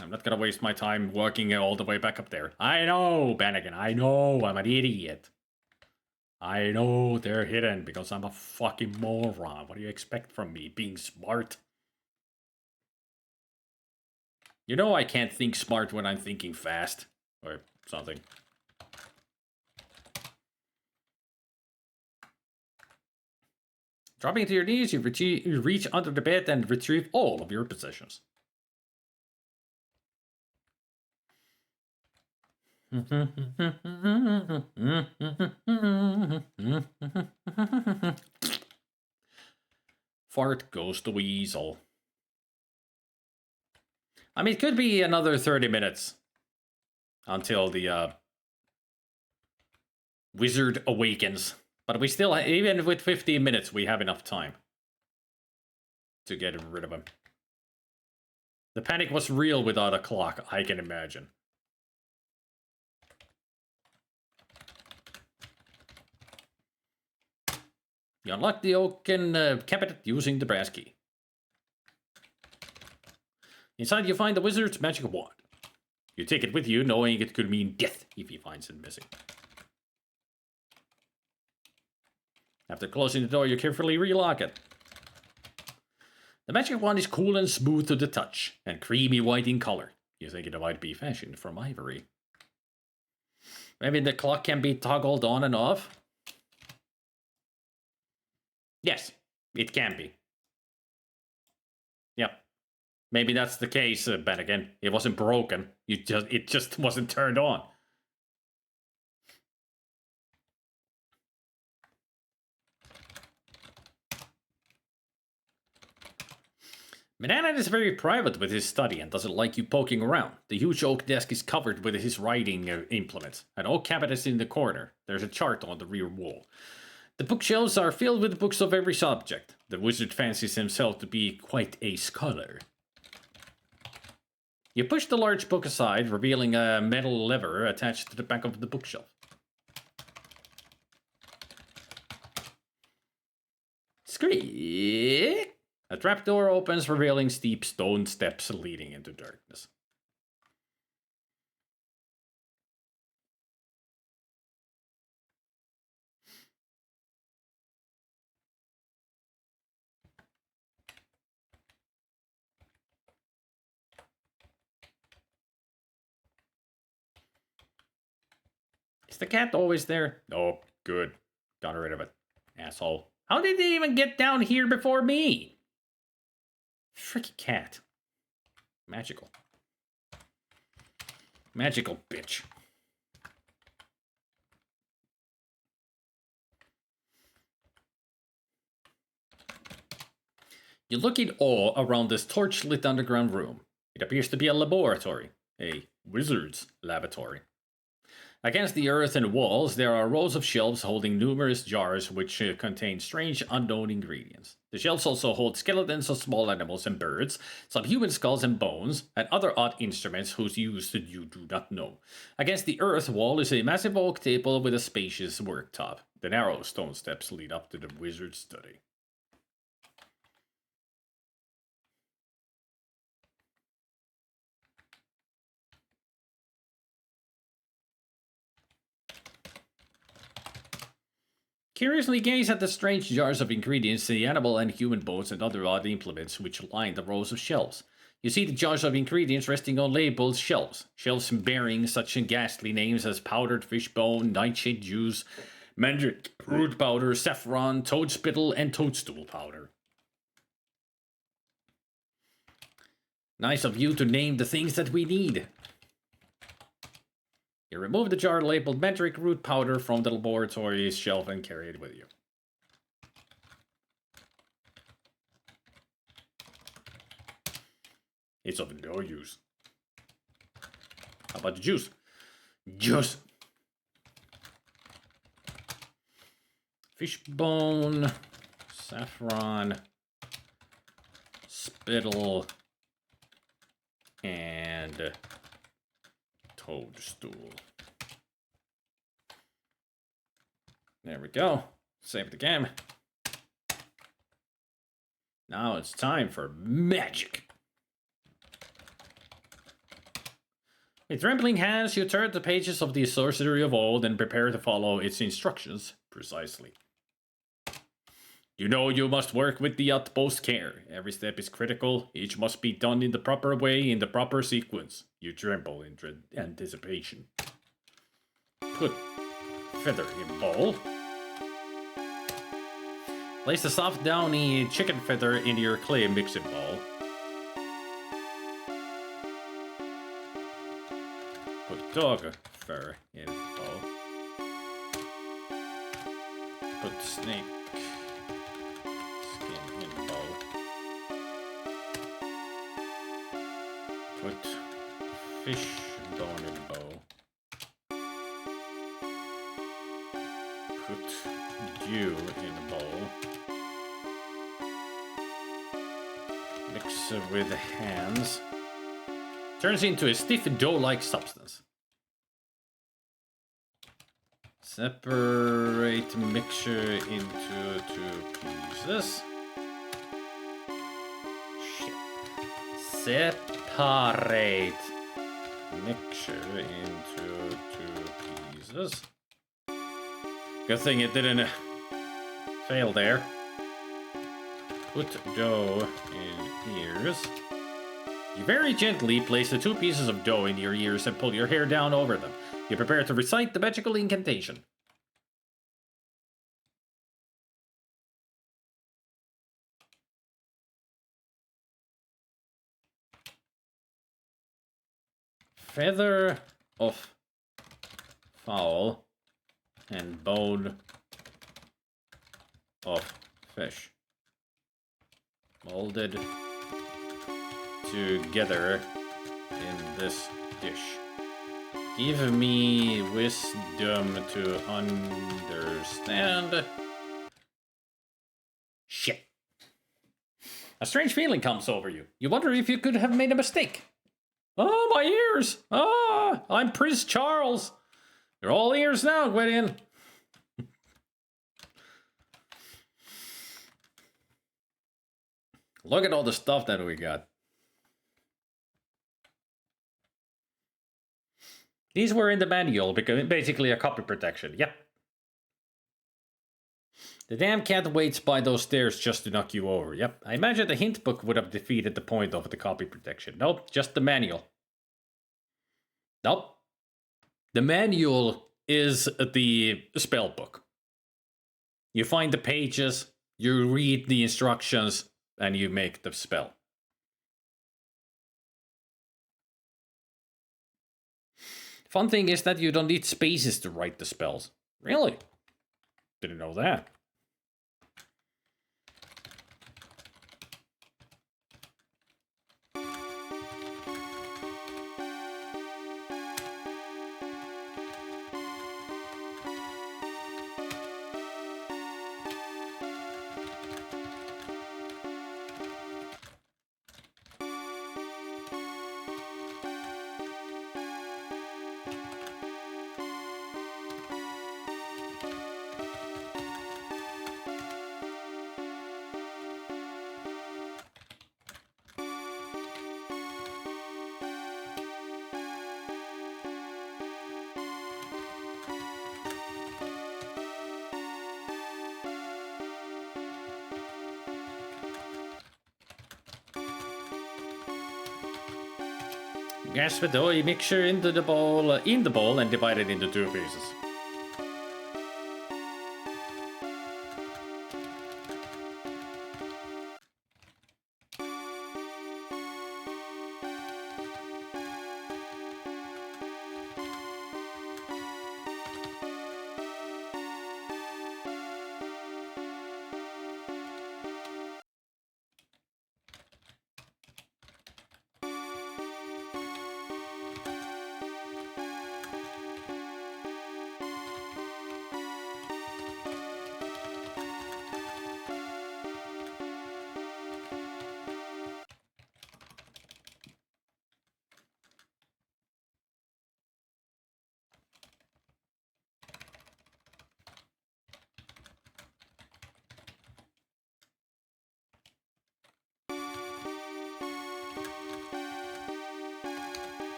S1: I'm not gonna waste my time walking all the way back up there. I know, Bannigan. I know I'm an idiot. I know they're hidden because I'm a fucking moron. What do you expect from me? Being smart? You know I can't think smart when I'm thinking fast. Or something. Dropping to your knees, you reach under the bed and retrieve all of your possessions. Fart goes the weasel. I mean, it could be another 30 minutes until the wizard awakens. But we still, even with 15 minutes, we have enough time to get rid of him. The panic was real without a clock, I can imagine. You unlock the oaken cabinet using the brass key. Inside you find the wizard's magic wand. You take it with you, knowing it could mean death if he finds it missing. After closing the door, you carefully relock it. The magic wand is cool and smooth to the touch, and creamy white in color. You think it might be fashioned from ivory. Maybe the clock can be toggled on and off? Yes, it can be. Yep. Maybe that's the case, Bannigan. It wasn't broken. It just wasn't turned on. Menanan is very private with his study and doesn't like you poking around. The huge oak desk is covered with his writing implements. An oak cabinet is in the corner. There's a chart on the rear wall. The bookshelves are filled with books of every subject. The wizard fancies himself to be quite a scholar. You push the large book aside, revealing a metal lever attached to the back of the bookshelf. Squeak! A trapdoor opens, revealing steep stone steps leading into darkness. Is the cat always there? Oh, good. Got rid of it. Asshole. How did they even get down here before me? Freaking cat. Magical. Magical bitch. You look in awe around this torch-lit underground room. It appears to be a laboratory. A wizard's laboratory. Against the earth and walls, there are rows of shelves holding numerous jars which contain strange, unknown ingredients. The shelves also hold skeletons of small animals and birds, some human skulls and bones, and other odd instruments whose use you do not know. Against the earth wall is a massive oak table with a spacious worktop. The narrow stone steps lead up to the wizard's study. Curiously gaze at the strange jars of ingredients, the animal and human bones, and other odd implements which line the rows of shelves. You see the jars of ingredients resting on labeled shelves. Shelves bearing such ghastly names as powdered fish bone, nightshade juice, mandrake root powder, saffron, toad spittle, and toadstool powder. Nice of you to name the things that we need. You remove the jar labeled mandrake root powder from the laboratory shelf and carry it with you. It's of no use. How about the juice? Juice! Fishbone, saffron, spittle, and toadstool. There we go. Save the game. Now it's time for magic. With trembling hands, you turn the pages of the Sorcery of Old and prepare to follow its instructions precisely. You know you must work with the utmost care. Every step is critical. Each must be done in the proper way, in the proper sequence. You tremble in anticipation. Put feather in bowl. Place the soft, downy chicken feather in your clay mixing bowl. Put dog fur in bowl. Put snake skin in bowl. Put fish bone in bowl. Put dew in bowl. Mix with hands. Turns into a stiff dough-like substance. Separate mixture into 2 pieces. Shit. Separate mixture into 2 pieces. Good thing it didn't fail there. Put dough in ears. You very gently place the 2 pieces of dough in your ears and pull your hair down over them. You prepare to recite the magical incantation. Feather of fowl and bone of fish. Molded together in this dish. Give me wisdom to understand. Shit. A strange feeling comes over you. You wonder if you could have made a mistake. Oh, my ears! Ah, I'm Prince Charles. They're all ears now, Gwydion. Look at all the stuff that we got. These were in the manual, because basically a copy protection. Yep. The damn cat waits by those stairs just to knock you over. Yep. I imagine the hint book would have defeated the point of the copy protection. Nope, just the manual. Nope. The manual is the spell book. You find the pages, you read the instructions, and you make the spell. Fun thing is that you don't need spaces to write the spells. Really? Didn't know that. Gas the dough mixture into the bowl, and divide it into 2 pieces.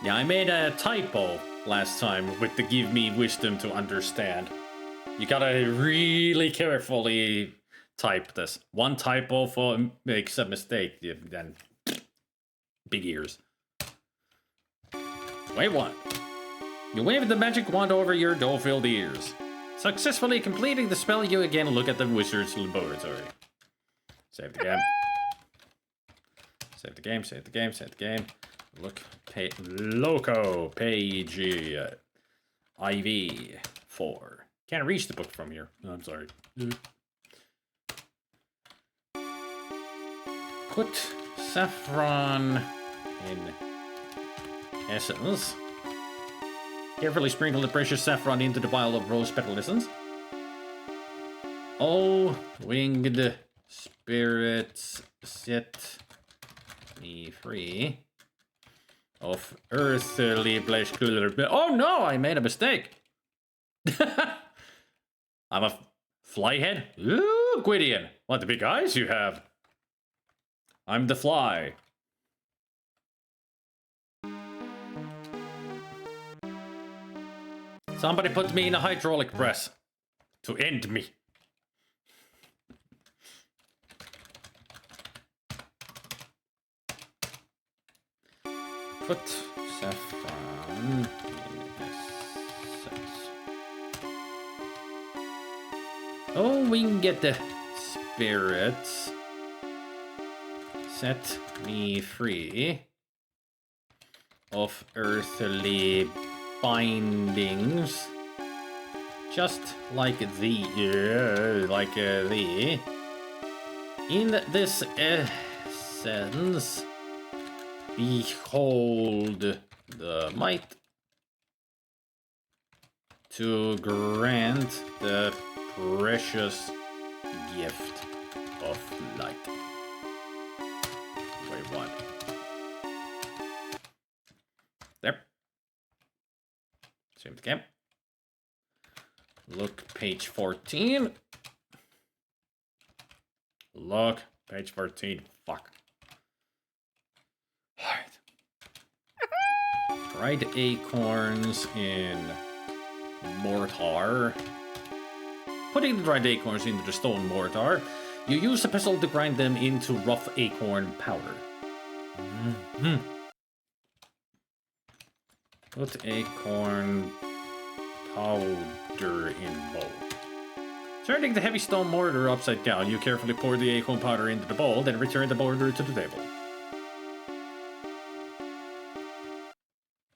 S1: Yeah, I made a typo last time with the give me wisdom to understand. You gotta really carefully type this. One typo makes a mistake, then big ears. Wave 1. You wave the magic wand over your dough-filled ears. Successfully completing the spell, you again look at the wizard's laboratory. Save the game. Save the game, save the game, save the game. Look, Loco, page IV 4. Can't reach the book from here. No, I'm sorry. Put saffron in essence. Carefully sprinkle the precious saffron into the vial of rose petal essence. Oh, winged spirits, set me free of earthly pleasure. Oh no, I made a mistake. I'm a flyhead? Ooh, Gwydion, what the big eyes you have. I'm the fly. Somebody put me in a hydraulic press to end me. Put saffron in essence. Oh, we can get the spirits. Set me free of earthly bindings, just like the in this essence. Behold the might to grant the precious gift of light. Wait, what? There. Same again. Look, page 14. Look, page 14. Fuck. Dried acorns in mortar. Putting the dried acorns into the stone mortar, you use a pestle to grind them into rough acorn powder. Put acorn powder in bowl. Turning the heavy stone mortar upside down, you carefully pour the acorn powder into the bowl, then return the mortar to the table.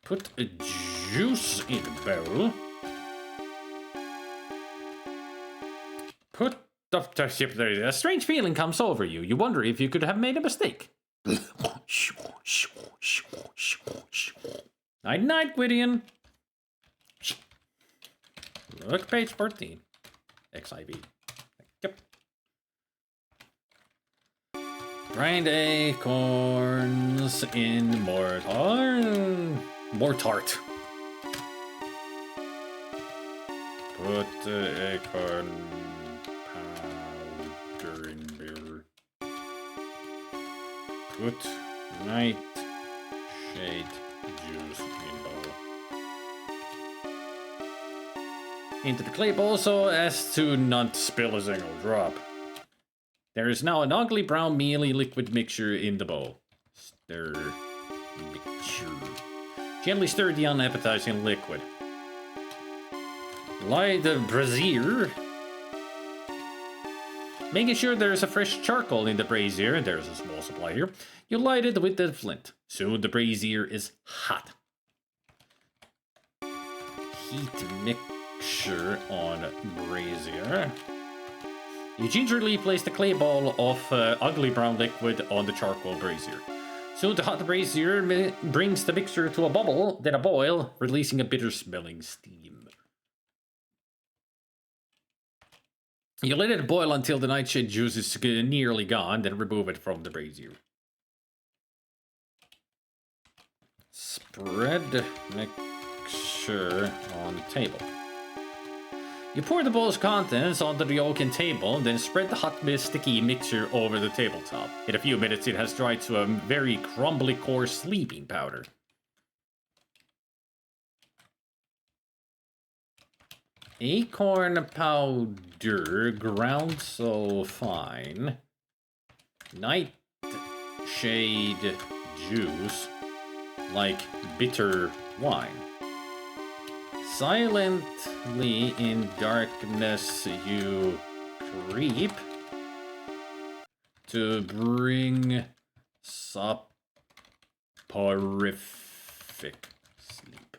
S1: Put a juice in a bowl. Put the a strange feeling comes over you. You wonder if you could have made a mistake. Night night, Gwydion. Look, page 14. XIV. Yep. Grind acorns in mortar. Mortart. Put the acorn powder in beer. Put nightshade juice in bowl. Into the clay bowl so as to not spill a single drop. There is now an ugly brown mealy liquid mixture in the bowl. Stir mixture. Gently stir the unappetizing liquid. Light the brazier. Making sure there is a fresh charcoal in the brazier, there's a small supply here. You light it with the flint. Soon the brazier is hot. Heat mixture on brazier. You gingerly place the clay ball of ugly brown liquid on the charcoal brazier. Soon the hot brazier brings the mixture to a bubble, then a boil, releasing a bitter-smelling steam. You let it boil until the nightshade juice is nearly gone, then remove it from the brazier. Spread mixture on table. You pour the bowl's contents onto the oaken table, then spread the hot, sticky mixture over the tabletop. In a few minutes, it has dried to a very crumbly, coarse sleeping powder. Acorn powder ground so fine. Nightshade juice like bitter wine. Silently in darkness you creep to bring soporific sleep.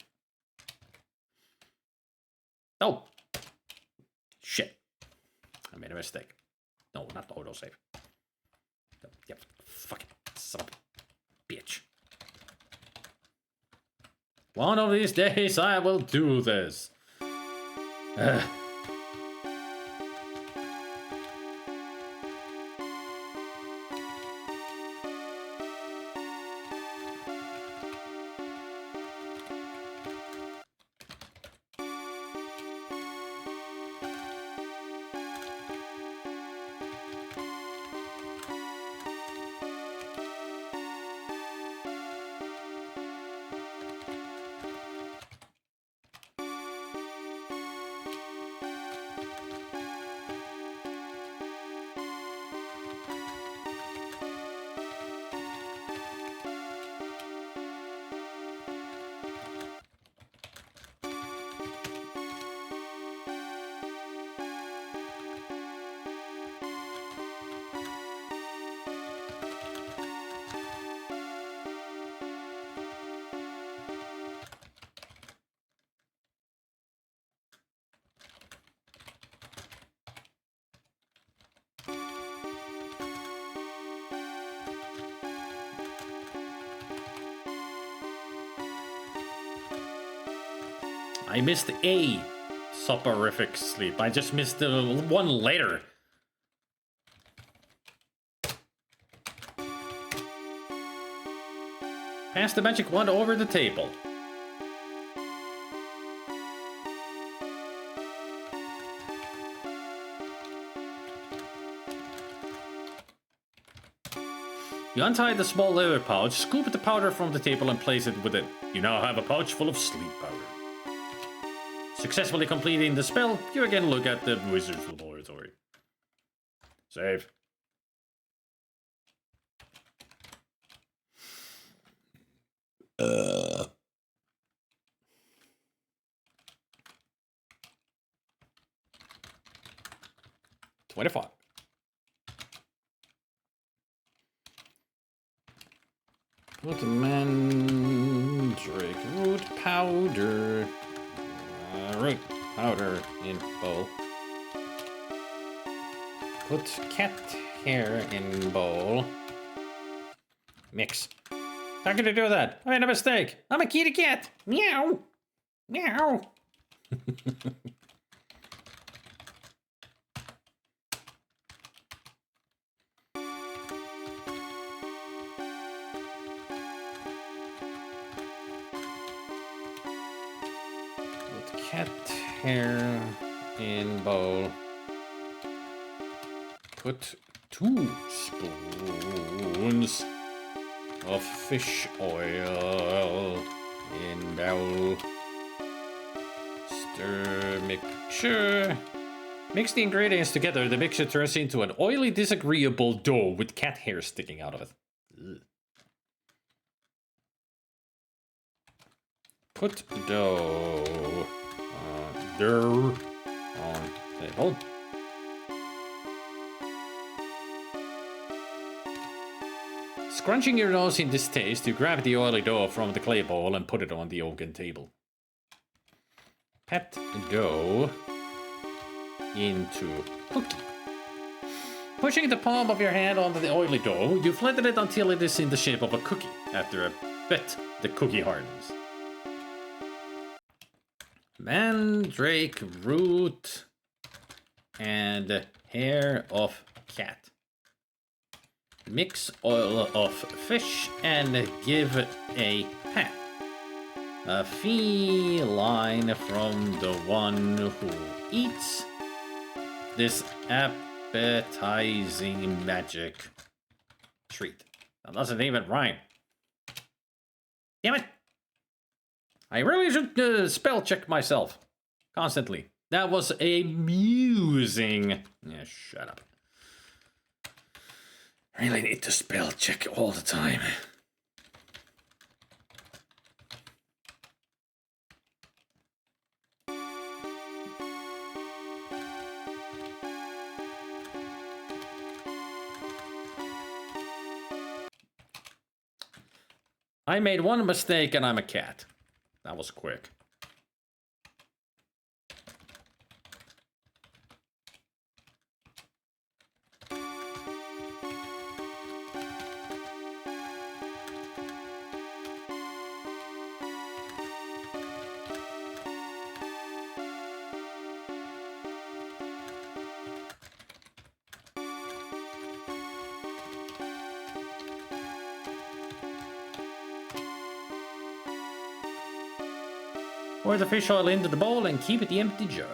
S1: Oh! Shit. I made a mistake. No, not the autosave. Yep, fucking son of a bitch. One of these days I will do this. I missed a soporific sleep. I just missed the one later. Pass the magic wand over the table. You untie the small leather pouch, scoop the powder from the table and place it within. You now have a pouch full of sleep powder. Successfully completing the spell, you again look at the wizard's laboratory. Save. Uh. 25. Put mandrake root powder. Root powder in bowl. Put cat hair in bowl. Mix. How can I do that? I made a mistake. I'm a kitty cat. Meow. Meow. Cat hair in bowl. Put 2 spoons of fish oil in bowl. Stir mixture. Mix the ingredients together, the mixture turns into an oily, disagreeable dough with cat hair sticking out of it. Ugh. Put dough on table. Scrunching your nose in this taste, you grab the oily dough from the clay bowl and put it on the oaken table. Pat dough into cookie. Pushing the palm of your hand onto the oily dough, you flatten it until it is in the shape of a cookie. After a bit, the cookie hardens. Mandrake root and hair of cat. Mix oil of fish and give it a pat. A feline from the one who eats this appetizing magic treat. That doesn't even rhyme. Damn it! I really should spell check myself. Constantly. That was amusing. Yeah, shut up. I really need to spell check all the time. I made one mistake and I'm a cat. That was quick. Pour the fish oil into the bowl and keep it the empty jar.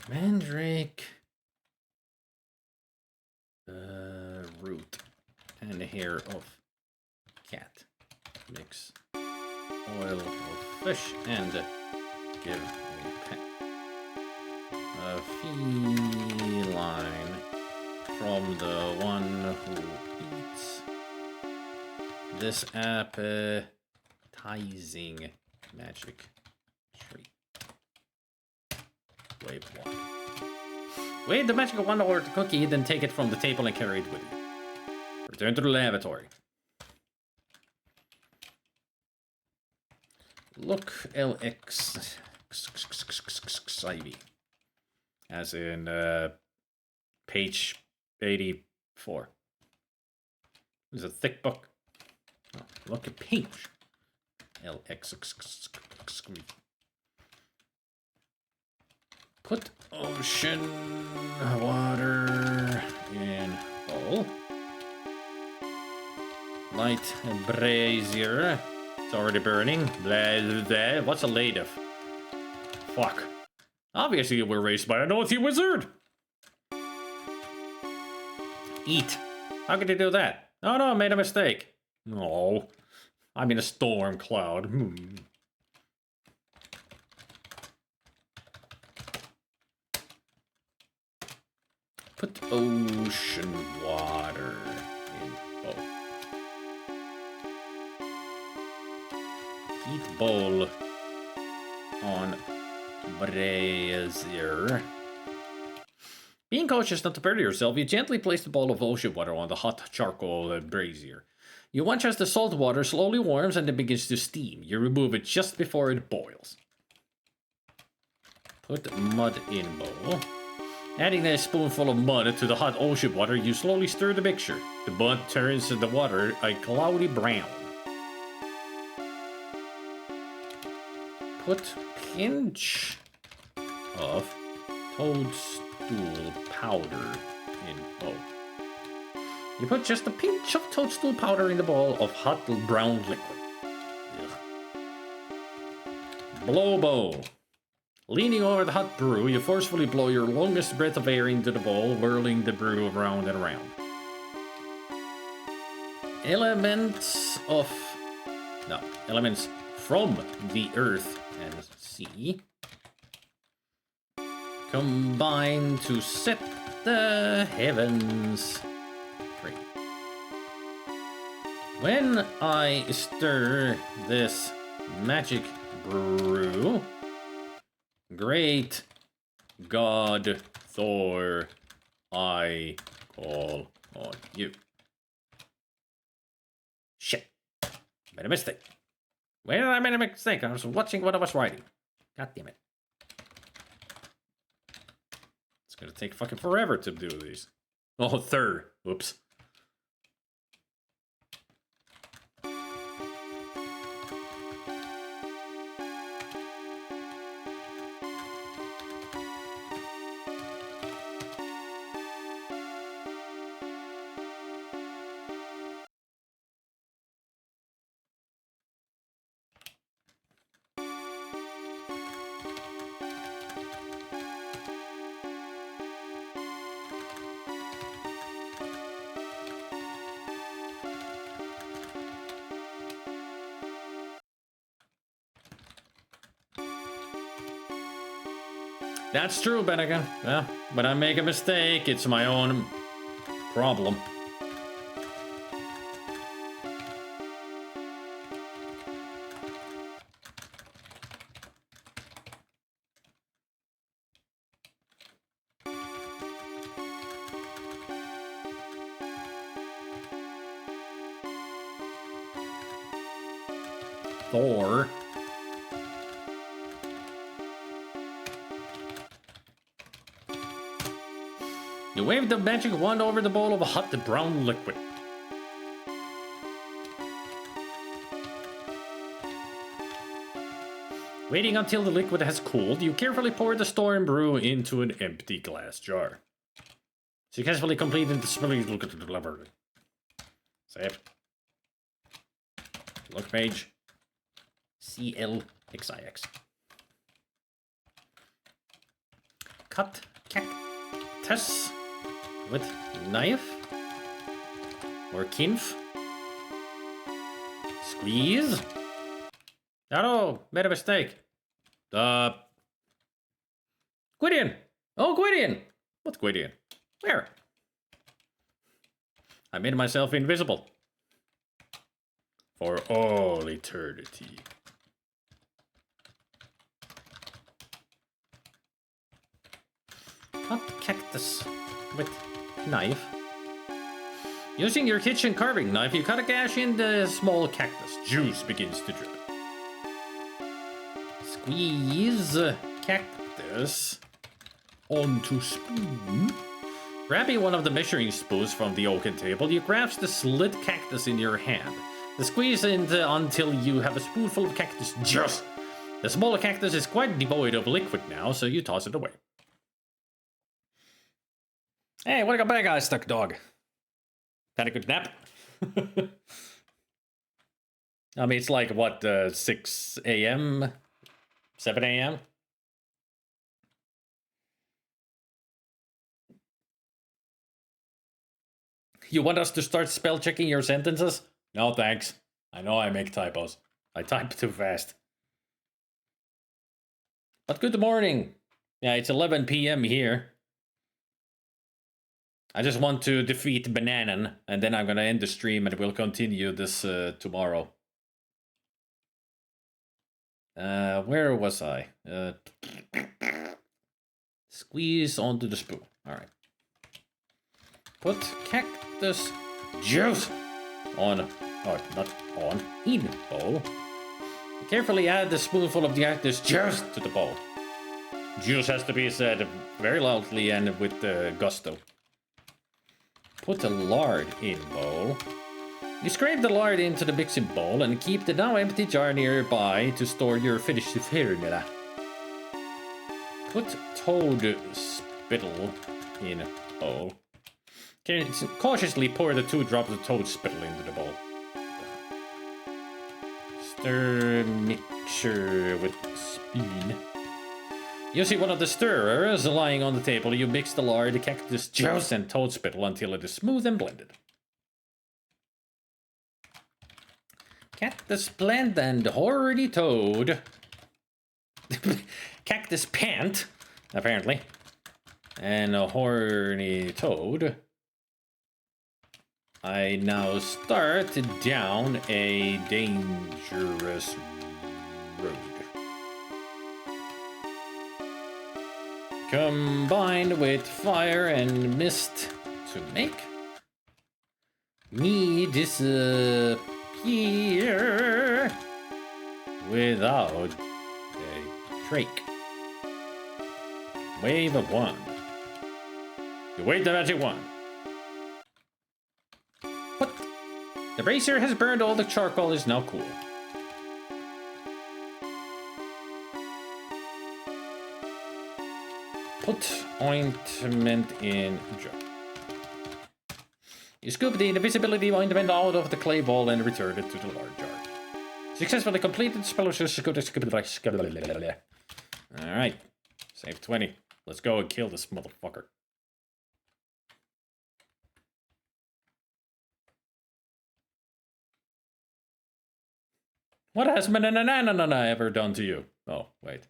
S1: Mandrake root and the hair of cat. Mix oil of fish and give a pat. A feline from the one who eats this appetizing magic treat. Wave 1. Wave the magic wand over the cookie, then take it from the table and carry it with you. Return to the lavatory. Look LX Ivy. As in page 84. It's a thick book. Oh, look at page LX. Put ocean water in bowl. Light brazier. It's already burning. Blah, blah, blah. What's a native? Fuck. Obviously you were raised by a naughty wizard. Eat. How could you do that? Oh no, I made a mistake. No. I'm in a storm cloud. Put ocean water in bowl. Heat bowl on brazier. Being cautious not to burn yourself, you gently place the bowl of ocean water on the hot charcoal brazier. You watch as the salt water slowly warms and then begins to steam. You remove it just before it boils. Put mud in bowl. Adding a spoonful of mud to the hot ocean water, you slowly stir the mixture. The mud turns the water a cloudy brown. Put pinch of toadstool powder in bowl. You put just a pinch of toadstool powder in the bowl of hot brown liquid. Ugh. Blow bowl. Leaning over the hot brew, you forcefully blow your longest breath of air into the bowl, whirling the brew around and around. Elements from the earth and sea combine to set the heavens free. When I stir this magic brew, great God Thor, I call on you. Shit. Made a mistake. Where did I make a mistake? I was watching what I was writing. God damn it. It's gonna take fucking forever to do these. Oh, third. Oops. That's true, Bennigan. Well, when I make a mistake, it's my own problem. Thor. You wave the magic wand over the bowl of a hot brown liquid. Waiting until the liquid has cooled, you carefully pour the storm brew into an empty glass jar. Successfully completed the spelling. Look at the lever. Save. Look page. CLXIX. Cut cactus with knife or kinf. Squeeze. Oh, made a mistake. Gwydion! Oh, Gwydion! What Gwydion? Where? I made myself invisible. For all eternity. Cut cactus with knife. Using your kitchen carving knife, you cut a gash in the small cactus. Juice begins to drip. Squeeze cactus onto spoon. Grabbing one of the measuring spoons from the oaken table, you grasp the slit cactus in your hand. Squeeze it until you have a spoonful of cactus juice. The smaller cactus is quite devoid of liquid now, so you toss it away. Hey, what a bad guy stuck dog. Had a good nap. I mean, it's like, what, 6 a.m., 7 a.m.? You want us to start spell checking your sentences? No, thanks. I know I make typos. I type too fast. But good morning. Yeah, it's 11 p.m. here. I just want to defeat Bananan, and then I'm gonna end the stream and we'll continue this tomorrow. Where was I? Squeeze onto the spoon. Alright. Put cactus juice on, or not on, in bowl. Carefully add the spoonful of the cactus juice to the bowl. Juice has to be said very loudly and with gusto. Put the lard in bowl. You scrape the lard into the mixing bowl and keep the now empty jar nearby to store your finished formula. Put toad spittle in bowl. Cautiously pour the 2 drops of toad spittle into the bowl. Stir mixture with bean. You see one of the stirrers lying on the table. You mix the lard, cactus juice, and toad spittle until it is smooth and blended. Cactus blend and horny toad. Cactus pant, apparently. And a horny toad. I now start down a dangerous road. Combined with fire and mist to make me disappear without a trick. Wave of wand. You wave the magic wand. What? The brazier has burned, all the charcoal is now cool. Put ointment in jar. You scoop the invisibility ointment out of the clay ball and return it to the large jar. Successfully completed spell. Alright. Save 20. Let's go and kill this motherfucker. What has Mananana ever done to you? Oh, wait.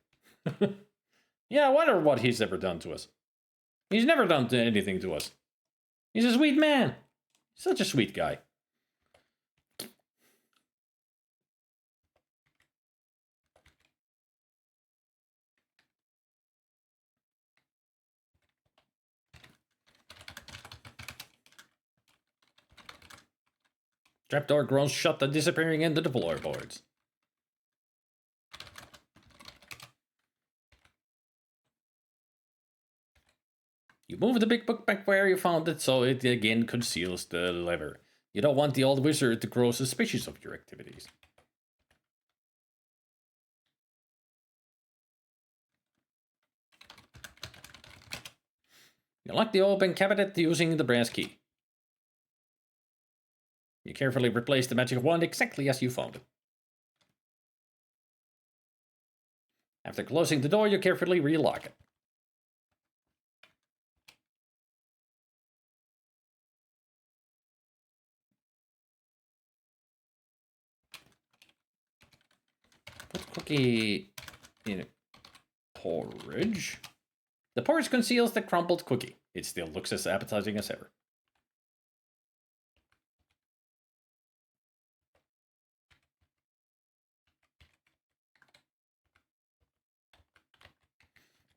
S1: Yeah, I wonder what he's ever done to us. He's never done anything to us. He's a sweet man. Such a sweet guy. Trapdoor grows shut and disappearing into the floorboards. You move the big book back where you found it so it again conceals the lever. You don't want the old wizard to grow suspicious of your activities. You lock the open cabinet using the brass key. You carefully replace the magic wand exactly as you found it. After closing the door, you carefully relock it. Put cookie in porridge. The porridge conceals the crumbled cookie. It still looks as appetizing as ever.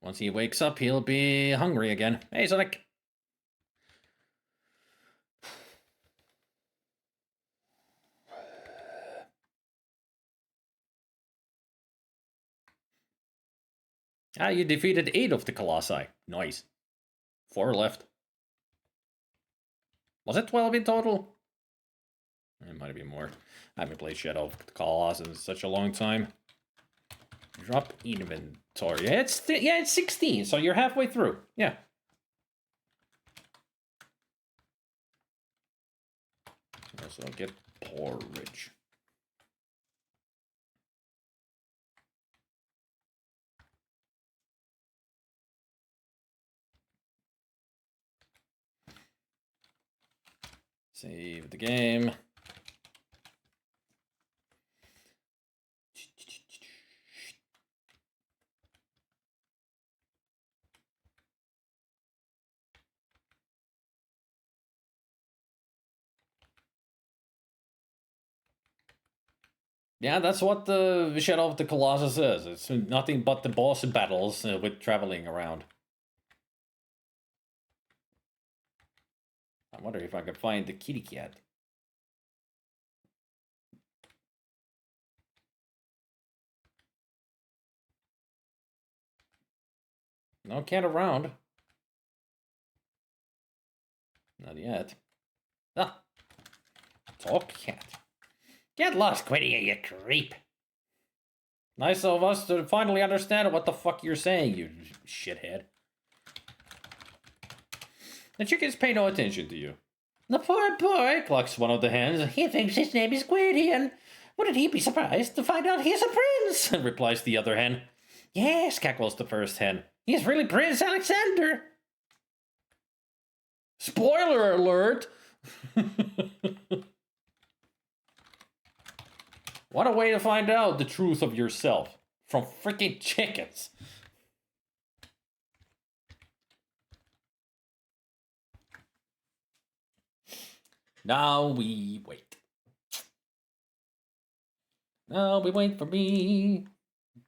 S1: Once he wakes up, he'll be hungry again. Hey, Sonic. Ah, you defeated 8 of the Colossi. Nice. 4 left. Was it 12 in total? It might be more. I haven't played Shadow of the Colossus in such a long time. Drop inventory. It's 16, so you're halfway through. Yeah. Also get porridge. Save the game. Yeah, that's what the Shadow of the Colossus is. It's nothing but the boss battles with traveling around. I wonder if I can find the kitty cat. No cat around. Not yet. Ah. Talk cat. Get lost, Quitty, you creep. Nice of us to finally understand what the fuck you're saying, you shithead. The chickens pay no attention to you. The poor boy, clucks one of the hens. He thinks his name is Gwydion. Wouldn't he be surprised to find out he's a prince? Replies the other hen. Yes, cackles the first hen. He's really Prince Alexander. Spoiler alert! What a way to find out the truth of yourself. From freaking chickens. Now we wait. Now we wait for me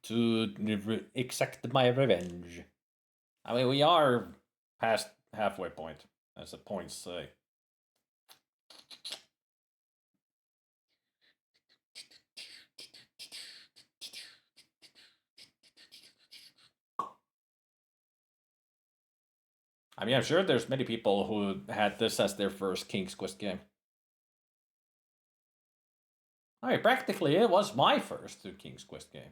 S1: to exact my revenge. I mean, we are past halfway point, as the points say. I mean, I'm sure there's many people who had this as their first King's Quest game. I mean, practically it was my first King's Quest game,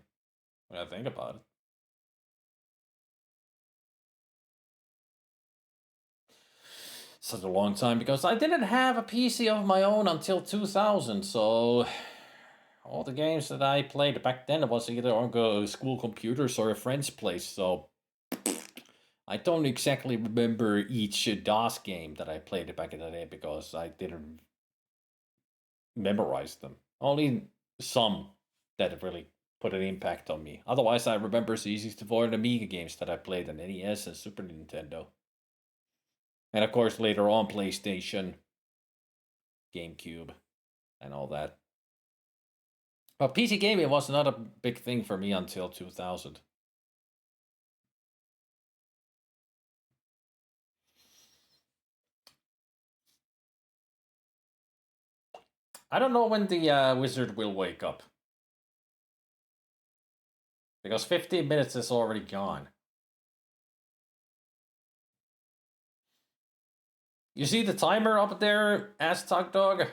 S1: when I think about it. Such a long time, because I didn't have a PC of my own until 2000, so all the games that I played back then was either on school computers or a friend's place, so I don't exactly remember each DOS game that I played back in the day because I didn't memorize them. Only some that really put an impact on me. Otherwise, I remember C64 and Amiga games that I played on NES and Super Nintendo. And of course, later on, PlayStation, GameCube, and all that. But PC gaming was not a big thing for me until 2000. I don't know when the wizard will wake up. Because 15 minutes is already gone. You see the timer up there, Aztag Dog?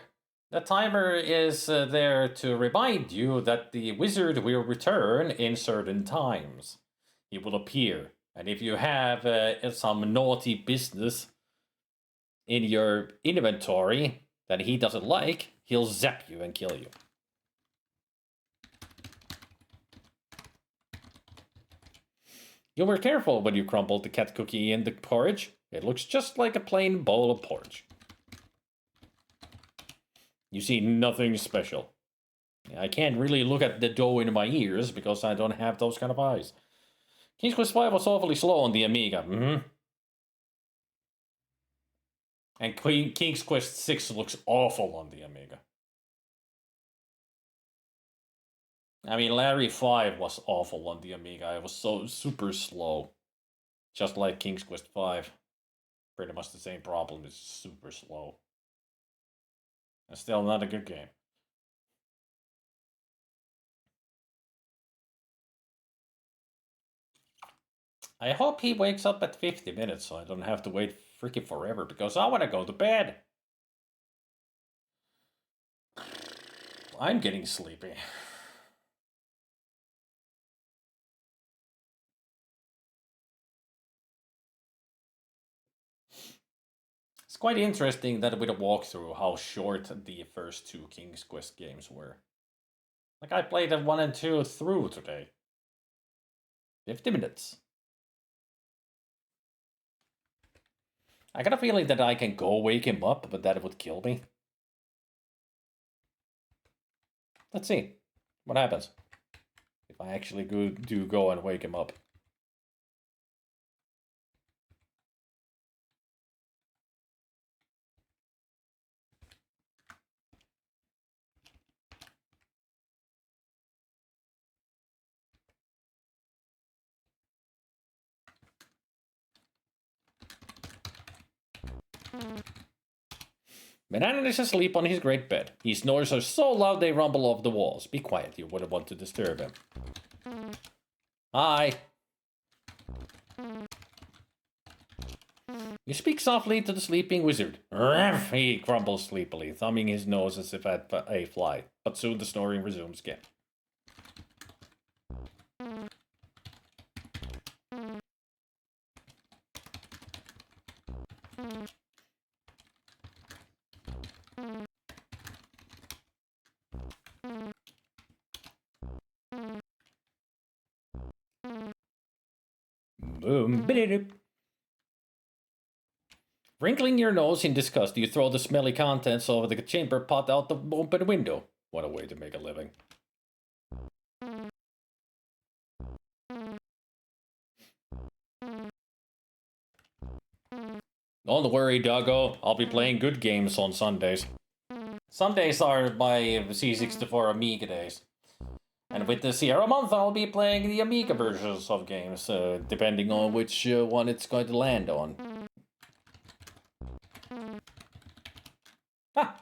S1: The timer is there to remind you that the wizard will return in certain times. He will appear. And if you have some naughty business in your inventory that he doesn't like, he'll zap you and kill you. You were careful when you crumbled the cat cookie in the porridge. It looks just like a plain bowl of porridge. You see nothing special. I can't really look at the dough in my ears because I don't have those kind of eyes. King's Quest V was awfully slow on the Amiga. And King's Quest VI looks awful on the Amiga. I mean, Larry 5 was awful on the Amiga. It was so super slow. Just like King's Quest V. Pretty much the same problem. It's super slow. And still not a good game. I hope he wakes up at 50 minutes so I don't have to wait freaking forever because I want to go to bed. I'm getting sleepy. It's quite interesting that with a walkthrough how short the first two King's Quest games were. Like I played 1 and 2 through today. 50 minutes. I got a feeling that I can go wake him up, but that would kill me. Let's see what happens if I actually do go and wake him up. Banana is asleep on his great bed. His snores are so loud they rumble off the walls. Be quiet, you wouldn't want to disturb him. Hi. You speak softly to the sleeping wizard. Ruff, he grumbles sleepily, thumbing his nose as if at a fly. But soon the snoring resumes again. boom, bididip. Wrinkling your nose in disgust, you throw the smelly contents of the chamber pot out the open window. What a way to make a living. Don't worry, Doggo. I'll be playing good games on Sundays. Sundays are my C64 Amiga days. And with the Sierra month, I'll be playing the Amiga versions of games, depending on which one it's going to land on. Ha!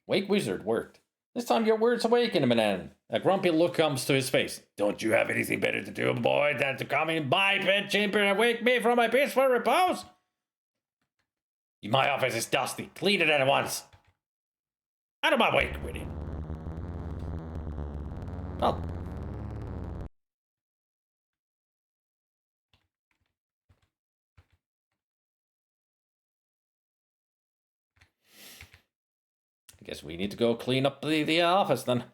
S1: Wake Wizard worked. This time your words awaken, man. A grumpy look comes to his face. Don't you have anything better to do, boy, than to come in my bedchamber and wake me from my peaceful repose? My office is dusty. Clean it at once. Out of my way, Quiddy. Oh. I guess we need to go clean up the office then.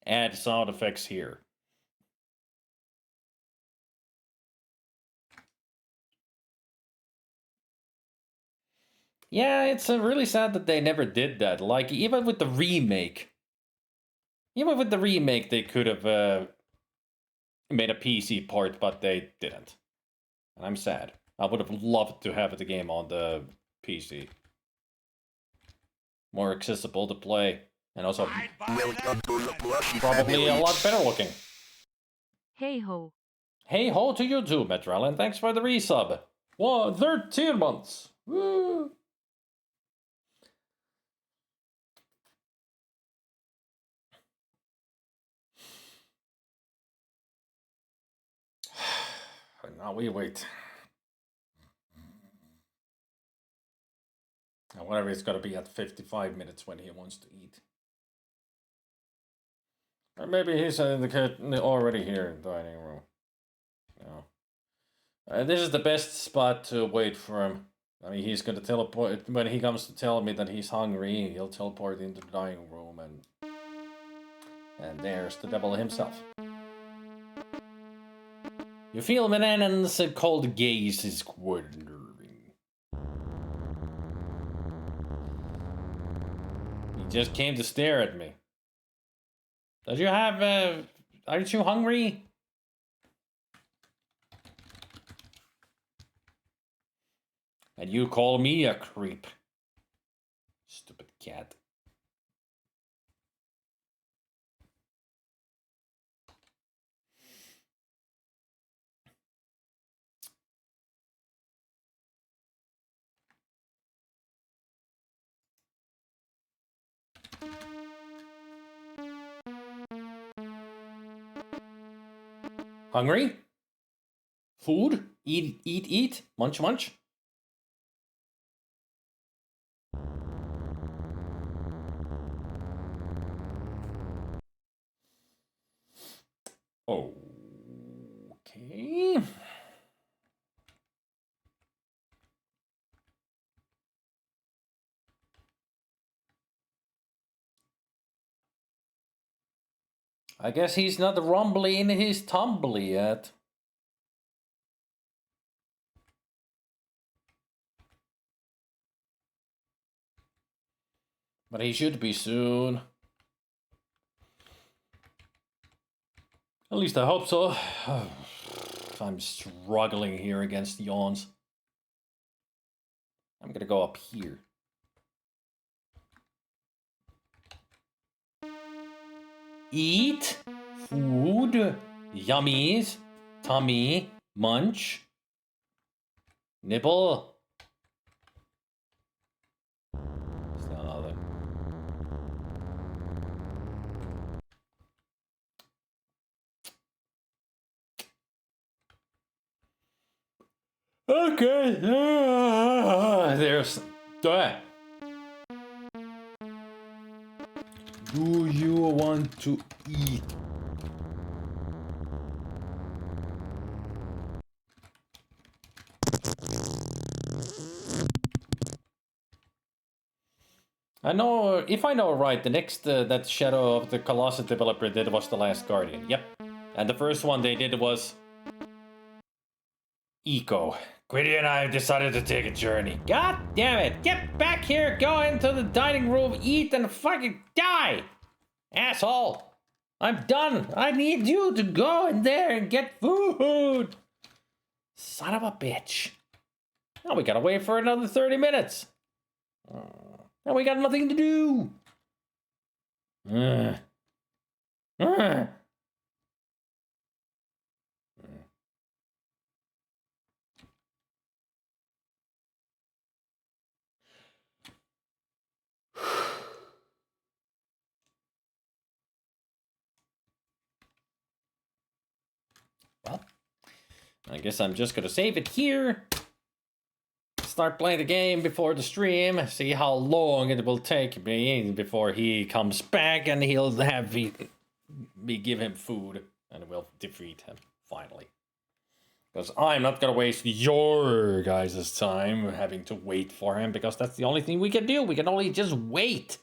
S1: Add sound effects here. Yeah, it's really sad that they never did that. Like, even with the remake. Even with the remake, they could have made a PC port, but they didn't. And I'm sad. I would have loved to have the game on the PC. More accessible to play. And also probably a lot better looking.
S4: Hey ho.
S1: Hey ho to you too, Metrel, and thanks for the resub. 13 months. Woo! Now we wait. I wonder if he's got to be at 55 minutes when he wants to eat. Or maybe he's in the already here in the dining room. No. This is the best spot to wait for him. I mean, he's going to teleport. When he comes to tell me that he's hungry, he'll teleport into the dining room, and there's the devil himself. You feel Manannan's cold gaze is quite unnerving. He just came to stare at me. Does you have, aren't you hungry? And you call me a creep. Stupid cat. Hungry? Food? Eat, eat, eat? Munch, munch? Okay. I guess he's not rumbly in his tumbly yet. But he should be soon. At least I hope so. I'm struggling here against yawns. I'm gonna go up here. Eat, food, yummies, tummy, munch, nibble. Still nothing. Okay. There's. Do you want to eat? I know, if I know right, the next that Shadow of the Colossus developer did was The Last Guardian. Yep. And the first one they did was Eco. Quiddy and I have decided to take a journey. God damn it! Get back here, go into the dining room, eat, and fucking die! Asshole! I'm done! I need you to go in there and get food! Son of a bitch. Now we gotta wait for another 30 minutes. Now we got nothing to do. Well, I guess I'm just gonna save it here. Start playing the game before the stream. See how long it will take me before he comes back, and he'll have me give him food, and we'll defeat him finally. Because I'm not gonna waste your guys' time having to wait for him, because that's the only thing we can do. We can only just wait.